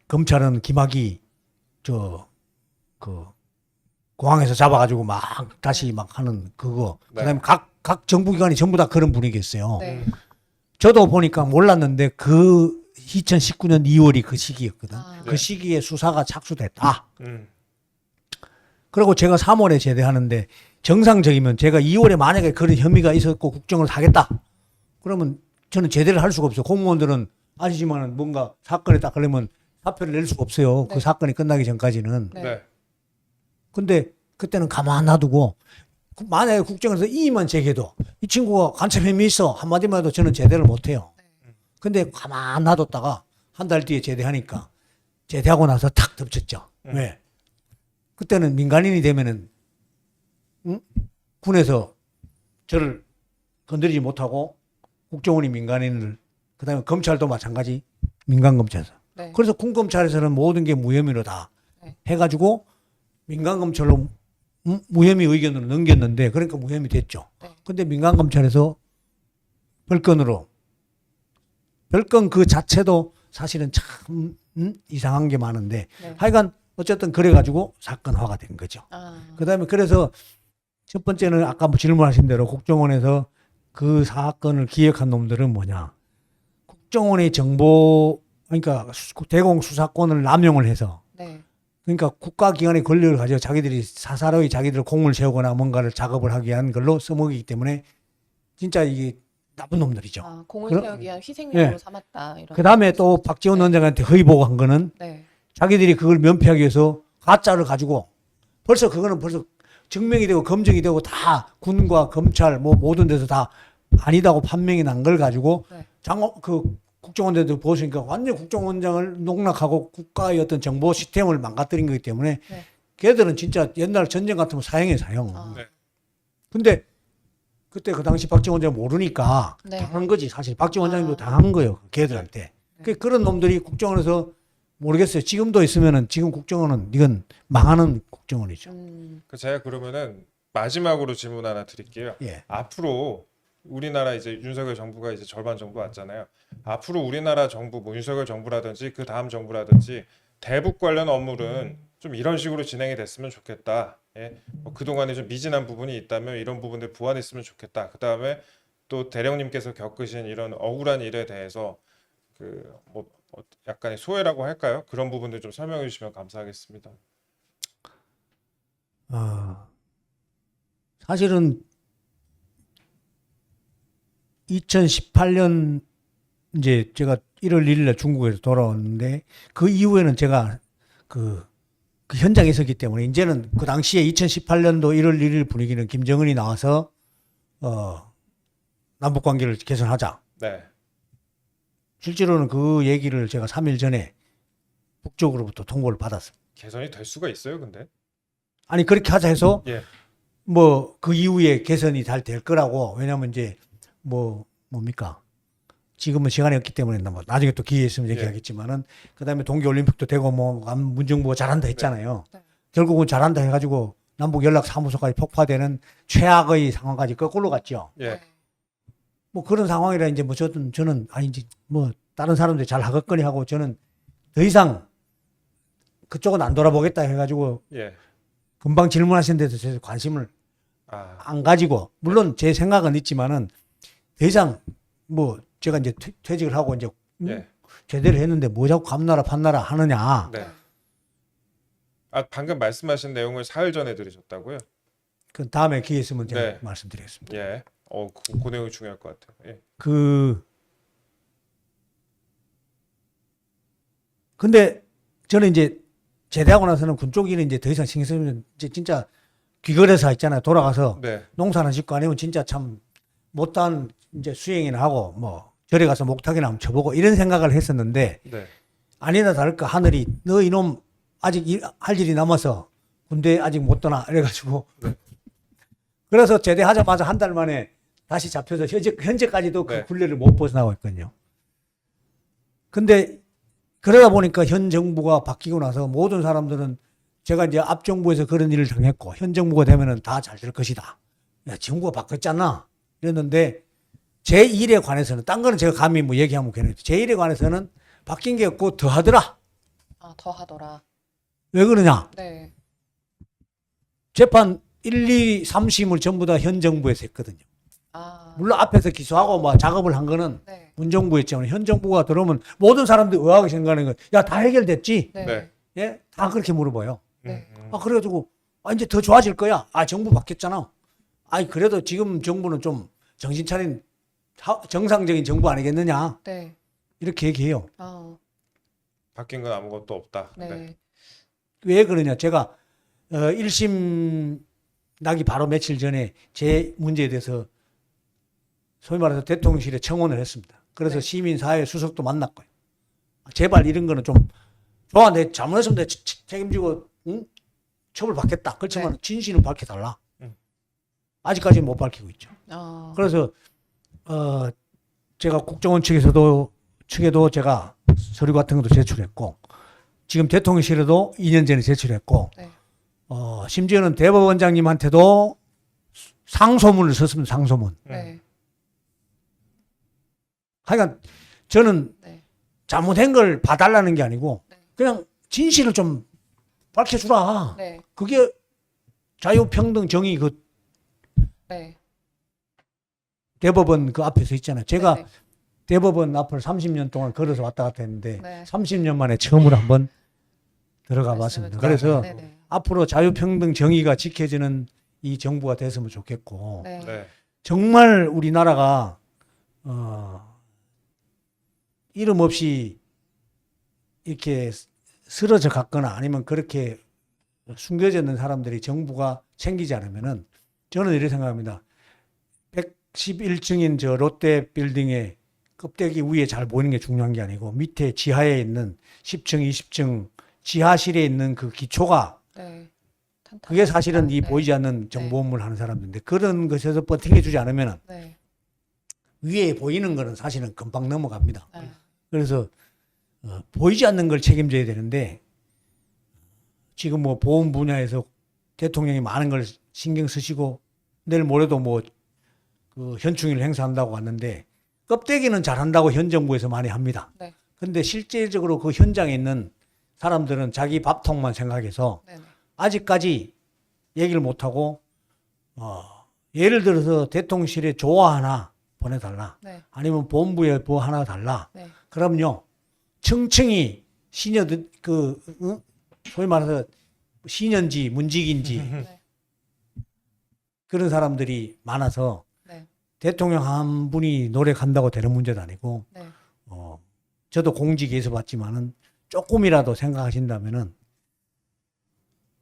S2: 검찰은 김학의 공항에서 잡아가지고 막 다시 막 하는 그거.
S1: 네.
S2: 그다음에 각 정부기관이 전부 다 그런 분위기였어요.
S3: 네.
S2: 저도 보니까 몰랐는데 그 2019년 2월이 그 시기였거든.
S3: 아.
S2: 그 시기에 수사가 착수됐다.
S1: 음.
S2: 그리고 제가 3월에 제대하는데 정상적이면 제가 2월에 만약에 그런 혐의가 있었고 국정을 하겠다. 그러면 저는 제대를 할 수가 없어요. 공무원들은 아시지만 뭔가 사건에 딱 걸리면 사표를 낼 수가 없어요.
S3: 네.
S2: 그 사건이 끝나기 전까지는.
S3: 네.
S1: 네.
S2: 근데 그때는 가만 놔두고 만약에 국정에서 이의만 제기해도 이 친구가 간첩 혐의 있어 한마디만 해도 저는 제대를 못해요. 근데 가만 놔뒀다가 한 달 뒤에 제대하니까 제대하고 나서 탁 덮쳤죠. 왜? 그때는 민간인이 되면은 군에서 저를 건드리지 못하고 국정원이 민간인을 그다음에 검찰도 마찬가지 민간검찰에서.
S3: 네.
S2: 그래서 군검찰에서는 모든 게 무혐의로 다
S3: 네.
S2: 해가지고 민간검찰로 무혐의 의견으로 넘겼는데 그러니까 무혐의 됐죠.
S3: 네.
S2: 근데 민간검찰에서 별건 그 자체도 사실은 참 이상한 게 많은데
S3: 네.
S2: 하여간 어쨌든 그래가지고 사건화가 된 거죠.
S3: 아.
S2: 그다음에 그래서 첫 번째는 아까 질문하신 대로 국정원에서 그 사건을 기획한 놈들은 뭐냐. 국정원의 정보 그러니까 대공 수사권을 남용을 해서
S3: 네.
S2: 그러니까 국가기관의 권력을 가지고 자기들이 사사로이 자기들 공을 세우거나 뭔가를 작업을 하기 위한 걸로 써먹이기 때문에 진짜 이게 나쁜 놈들이죠.
S3: 아, 공을
S2: 그럼-
S3: 세우기 위한 희생용으로
S2: 네.
S3: 삼았다. 이런.
S2: 그 다음에 또 박지원
S3: 네.
S2: 원장한테 허위 보고한 거는
S3: 네.
S2: 자기들이 그걸 면피하기 위해서 가짜를 가지고 그거는 벌써 증명이 되고 검증이 되고 다 군과 검찰 뭐 모든 데서 다 아니다고 판명이 난 걸 가지고
S3: 네.
S2: 국정원장들 보시니까 완전 국정원장을 농락하고 국가의 어떤 정보 시스템을 망가뜨린 거기 때문에
S3: 네.
S2: 걔들은 진짜 옛날 전쟁 같으면 사형이에요, 사형.
S3: 아.
S1: 네.
S2: 근데 그때 그 당시 박지원 원장 모르니까
S3: 네.
S2: 당한 거지. 사실 박지원 원장님도
S3: 아.
S2: 당한 거예요, 걔들한테. 그런 놈들이 국정원에서 모르겠어요. 지금도 있으면은 지금 국정원은 이건 망하는 국정원이죠.
S1: 제가 그러면은 마지막으로 질문 하나 드릴게요.
S2: 예.
S1: 앞으로 우리나라 이제 윤석열 정부가 이제 절반 정도 왔잖아요. 앞으로 우리나라 정부, 뭐 윤석열 정부라든지 그 다음 정부라든지 대북 관련 업무는 좀 이런 식으로 진행이 됐으면 좋겠다. 예? 뭐 그동안에 좀 미진한 부분이 있다면 이런 부분들 보완했으면 좋겠다. 그 다음에 또 대령님께서 겪으신 이런 억울한 일에 대해서 약간의 소회라고 할까요? 그런 부분들 좀 설명해 주시면 감사하겠습니다.
S2: 사실은 2018년 이제 제가 1월 1일 날 중국에서 돌아왔는데 그 이후에는 제가 그 현장에 있었기 때문에 이제는 그 당시에 2018년도 1월 1일 분위기는 김정은이 나와서 남북 관계를 개선하자.
S1: 네.
S2: 실제로는 그 얘기를 제가 3일 전에 북쪽으로부터 통보를 받았어요.
S1: 개선이 될 수가 있어요, 근데?
S2: 아니 그렇게 하자 해서
S1: 예.
S2: 뭐 그 이후에 개선이 잘 될 거라고. 왜냐면 이제 뭡니까? 지금은 시간이 없기 때문에 뭐 나중에 또 기회 있으면 얘기하겠지만은 그다음에 동계올림픽도 되고 뭐 문정부가 잘한다 했잖아요.
S3: 네.
S2: 결국은 잘한다 해가지고 남북 연락 사무소까지 폭파되는 최악의 상황까지 거꾸로 갔죠.
S1: 예.
S2: 뭐 그런 상황이라 이제 뭐 저는 아니지 뭐 다른 사람들이 잘 하겠거니 하고 저는 더 이상 그쪽은 안 돌아보겠다 해가지고
S1: 예.
S2: 금방 질문하신 데서 제 관심을
S1: 아.
S2: 안 가지고 물론 제 생각은 있지만은 더 이상 뭐 제가 이제 퇴직을 하고 이제
S1: 예.
S2: 제대로 했는데 뭐 자꾸 감나라 판나라 하느냐.
S1: 네. 아, 방금 말씀하신 내용을 사흘 전에 들으셨다고요?
S2: 그 다음에 기회 있으면 제가
S1: 네.
S2: 말씀드리겠습니다.
S1: 예. 그 내용이 중요할 것 같아요. 예.
S2: 근데 저는 이제 제대하고 나서는 군 쪽에는 이제 더 이상 신경 쓰면 이제 진짜 귀걸해서 있잖아요. 돌아가서
S1: 네.
S2: 농사나 짓고 아니면 진짜 참 못한 이제 수행이나 하고 뭐 절에 가서 목탁이나 한번 쳐보고 이런 생각을 했었는데
S1: 네.
S2: 아니나 다를까 하늘이 너 이놈 아직 할 일이 남아서 군대 아직 못 떠나 이래가지고
S1: 네.
S2: 그래서 제대하자마자 한 달 만에 다시 잡혀서 현재까지도 그
S1: 네.
S2: 굴레를 못 벗어나고 있거든요. 근데 그러다 보니까 현 정부가 바뀌고 나서 모든 사람들은 제가 이제 앞 정부에서 그런 일을 당했고 현 정부가 되면은 다 잘 될 것이다. 야, 정부가 바뀌었잖아. 이랬는데 제 일에 관해서는 딴 거는 제가 감히 뭐 얘기하면 괜찮은데 제 일에 관해서는 바뀐 게 없고 더 하더라.
S3: 아, 더 하더라.
S2: 왜 그러냐?
S3: 네.
S2: 재판 1, 2, 3심을 전부 다 현 정부에서 했거든요.
S3: 아,
S2: 물론 앞에서 기소하고 막 작업을 한 거는
S3: 네.
S2: 문 정부였지만 현 정부가 들어오면 모든 사람들이 의아하게 생각하는 거예요. 야, 다 해결됐지?
S3: 네.
S1: 네.
S2: 예? 다 그렇게 물어봐요.
S3: 네.
S2: 아, 그래가지고, 아, 이제 더 좋아질 거야. 아, 정부 바뀌었잖아. 아니, 그래도 지금 정부는 좀 정신 차린 정상적인 정부 아니겠느냐.
S3: 네.
S2: 이렇게 얘기해요.
S3: 아,
S1: 바뀐 건 아무것도 없다.
S3: 네.
S1: 네.
S2: 왜 그러냐. 제가, 1심 나기 바로 며칠 전에 제 문제에 대해서 소위 말해서 대통령실에 청원을 했습니다. 그래서
S3: 네.
S2: 시민사회 수석도 만났고요. 제발 이런 거는 좀, 좋아, 내 잘못했으면 내가 책임지고, 응? 처벌 받겠다. 그렇지만
S3: 네.
S2: 진실은 밝혀달라. 아직까지는 못 밝히고 있죠.
S3: 아,
S2: 그래서 제가 국정원 측에도 제가 서류 같은 것도 제출했고 지금 대통령실에도 2년 전에 제출했고
S3: 네.
S2: 심지어는 대법원장님한테도 상소문을 썼습니다. 상소문.
S3: 네.
S2: 하여간 저는
S3: 네.
S2: 잘못한 걸 봐달라는 게 아니고
S3: 네.
S2: 그냥 진실을 좀 밝혀주라.
S3: 네.
S2: 그게 자유평등 정의 그
S3: 네.
S2: 대법원 그 앞에 서 있잖아요. 제가
S3: 네.
S2: 대법원 앞을 30년 동안 걸어서 왔다 갔다 했는데
S3: 네.
S2: 30년 만에 처음으로 한번 들어가 봤습니다. 그래서
S3: 네. 네.
S2: 앞으로 자유평등 정의가 지켜지는 이 정부가 됐으면 좋겠고
S3: 네.
S1: 네.
S2: 정말 우리나라가 이름 없이 이렇게 쓰러져 갔거나 아니면 그렇게 숨겨져 있는 사람들이 정부가 챙기지 않으면은 저는 이렇게 생각합니다. 111층인 저 롯데 빌딩의 껍데기 위에 잘 보이는 게 중요한 게 아니고 밑에 지하에 있는 10층, 20층 지하실에 있는 그 기초가
S3: 네.
S2: 그게 사실은 이
S3: 네.
S2: 보이지 않는 정보업무를 하는 사람들인데 그런 것에서 버티게 않으면은
S3: 네.
S2: 위에 보이는 거는 사실은 금방 넘어갑니다.
S3: 네.
S2: 그래서 보이지 않는 걸 책임져야 되는데 지금 뭐 보험 분야에서 대통령이 많은 걸 신경 쓰시고 내일 모레도 뭐 그 현충일 행사한다고 왔는데 껍데기는 잘한다고 현 정부에서 많이 합니다.
S3: 네.
S2: 근데 실제적으로 그 현장에 있는 사람들은 자기 밥통만 생각해서
S3: 네. 네.
S2: 아직까지 얘기를 못하고 예를 들어서 대통령실에 조화 하나 보내달라.
S3: 네.
S2: 아니면 본부에 뭐 하나 달라.
S3: 네.
S2: 그럼요. 층층이 시녀들 소위 말해서 시년지 문직인지
S3: 네.
S2: 그런 사람들이 많아서
S3: 네.
S2: 대통령 한 분이 노력한다고 되는 문제도 아니고
S3: 네.
S2: 저도 공직에서 봤지만은 조금이라도 생각하신다면은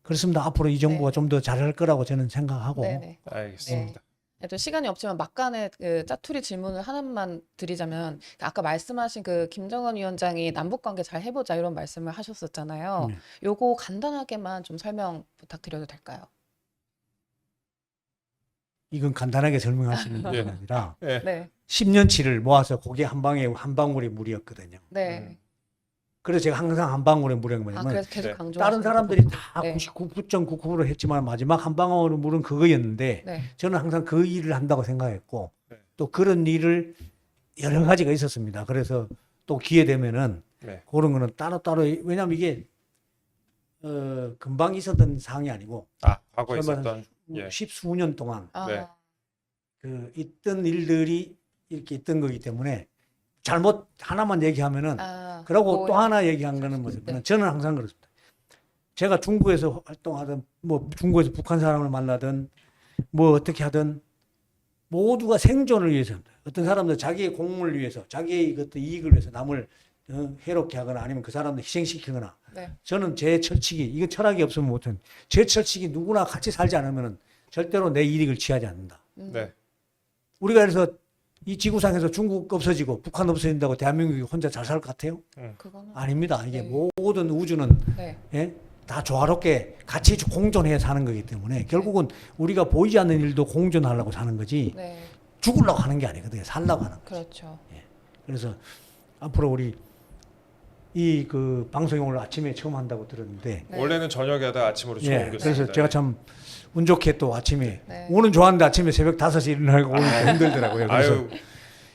S2: 그렇습니다. 앞으로 이 정부가
S3: 네.
S2: 좀 더 잘할 거라고 저는 생각하고
S3: 네. 네.
S1: 알겠습니다.
S3: 네, 또 시간이 없지만 막간에 그 짜투리 질문을 하나만 드리자면 아까 말씀하신 그 김정은 위원장이 남북 관계 잘 해보자 이런 말씀을 하셨었잖아요.
S2: 네.
S3: 요거 간단하게만 좀 설명 부탁드려도 될까요?
S2: 이건 간단하게 설명할 수 있는
S1: 예.
S2: 부분이 아니라
S1: 네.
S3: 네. 10년치를
S2: 10년치를 모아서 고개 한 방에 한 방울의 물이었거든요.
S3: 네.
S2: 그래서 제가 항상 한 방울의 물이
S3: 아,
S2: 뭐냐면
S3: 그래서 계속
S1: 네.
S3: 강조.
S2: 다른 사람들이 다
S3: 네.
S2: 99.99% 했지만 마지막 한 방울의 물은 그거였는데
S3: 네.
S2: 저는 항상 그 일을 한다고 생각했고
S1: 네.
S2: 또 그런 일을 여러 가지가 있었습니다. 그래서 또 기회 되면은
S1: 네.
S2: 그런 거는 따로따로 왜냐하면 이게 금방 있었던 사항이 아니고
S1: 아, 과거에
S2: 설마
S1: 있었던 예.
S2: 십수년 동안
S3: 아,
S1: 네.
S2: 그 있던 일들이 이렇게 있던 거기 때문에 잘못 하나만 얘기하면은
S3: 아,
S2: 그러고 또
S3: 뭐야.
S2: 하나 얘기한 거는 뭐죠?
S3: 네.
S2: 저는 항상 그렇습니다. 제가 중국에서 활동하든 뭐 중국에서 북한 사람을 만나든 뭐 어떻게 하든 모두가 생존을 위해서 합니다. 어떤 사람들 자기의 공물을 위해서 자기의 어떤 이익을 위해서 남을 해롭게 하거나 아니면 그 사람을 희생시키거나
S3: 네.
S2: 저는 제 철칙이 이거 철학이 없으면 못한 제 철칙이 누구나 같이 살지 않으면은 절대로 내 이익을 취하지 않는다.
S1: 네.
S2: 우리가 그래서 이 지구상에서 중국 없어지고 북한 없어진다고 대한민국이 혼자 잘 살 것 같아요?
S3: 그거는
S2: 아닙니다. 이게
S3: 네.
S2: 모든 우주는
S3: 네.
S2: 예? 다 조화롭게 같이 공존해 사는 거기 때문에 결국은 우리가 보이지 않는 일도 공존하려고 사는 거지
S3: 네.
S2: 죽으려고 하는 게 아니거든요. 살려고 하는 거죠.
S3: 그렇죠.
S2: 그래서 앞으로 우리 이 그 방송이 오늘 아침에 처음 한다고 들었는데
S3: 네.
S1: 원래는 저녁에 하다 아침으로 처음
S2: 예,
S1: 옮겼습니다.
S2: 그래서 제가 참 운 좋게 또 아침에
S3: 네.
S2: 오는 좋았는데 아침에 새벽 5시 일어나고 오늘 힘들더라고요. 그래서
S1: 아유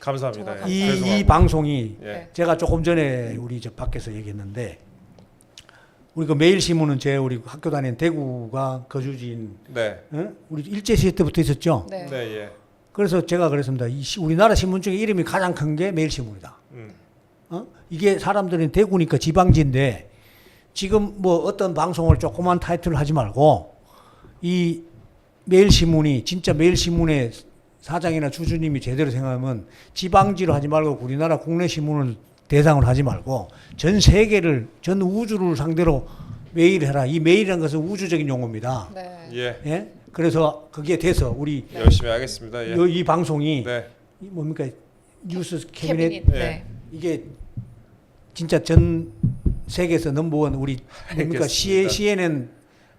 S1: 감사합니다.
S3: 정말
S1: 예,
S2: 이
S1: 죄송합니다.
S2: 방송이
S1: 예.
S2: 제가 조금 전에 우리 저 밖에서 얘기했는데 우리 그 매일신문은 제 우리 학교 다니는 대구가 거주지인
S1: 네.
S2: 우리 일제시대 때부터 있었죠.
S3: 네.
S1: 네, 예.
S2: 그래서 제가 그랬습니다. 우리나라 신문 중에 이름이 가장 큰 게 매일신문이다. 이게 사람들은 대구니까 지방지인데 지금 뭐 어떤 방송을 조그만 타이틀을 하지 말고 이 매일신문이 진짜 매일신문의 사장이나 주주님이 제대로 생각하면 지방지로 하지 말고 우리나라 국내 신문을 대상으로 하지 말고 전 세계를 전 우주를 상대로 매일해라. 이 매일이라는 것은 우주적인 용어입니다.
S3: 네.
S1: 예.
S2: 예? 그래서 그게 돼서 우리
S1: 열심히 하겠습니다. 예.
S2: 이 방송이
S1: 네.
S2: 이 뭡니까 뉴스 캐비넷
S3: 캐비닛.
S1: 예.
S3: 네.
S2: 이게 진짜 전 세계에서 넘버원 우리 뭡니까
S1: 알겠습니다.
S2: CNN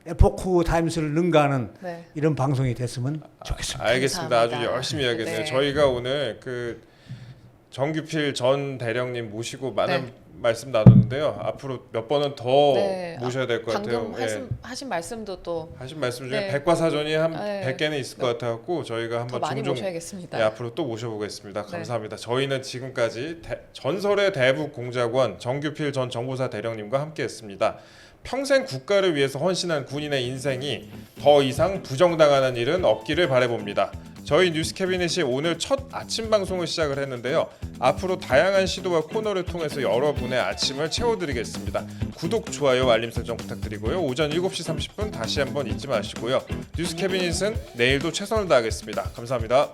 S2: 에포크 타임스를 능가하는
S3: 네.
S2: 이런 방송이 됐으면 좋겠습니다.
S1: 알겠습니다. 아주
S3: 감사합니다.
S1: 열심히 해야겠네요.
S3: 네.
S1: 저희가 오늘 그 정규필 전 대령님 모시고 많은
S3: 네.
S1: 말씀 나눴는데요. 앞으로 몇 번은 더
S3: 네.
S1: 모셔야 될 것 같아요.
S3: 방금 하신 말씀도 또
S1: 하신 말씀 중에
S3: 네.
S1: 백과사전이 한
S3: 네.
S1: 100개는 있을 것 같아갖고 저희가
S3: 더
S1: 한번
S3: 많이
S1: 종종
S3: 모셔야겠습니다.
S1: 네, 앞으로 또 모셔보겠습니다.
S3: 네.
S1: 감사합니다. 저희는 지금까지 전설의 대북 공작원 정규필 전 정보사 대령님과 함께했습니다. 평생 국가를 위해서 헌신한 군인의 인생이 더 이상 부정당하는 일은 없기를 바라봅니다. 저희 뉴스 캐비넷이 오늘 첫 아침 방송을 시작을 했는데요. 앞으로 다양한 시도와 코너를 통해서 여러분의 아침을 채워드리겠습니다. 구독, 좋아요, 알림 설정 부탁드리고요. 오전 7시 30분 다시 한번 잊지 마시고요. 뉴스 캐비넷은 내일도 최선을 다하겠습니다. 감사합니다.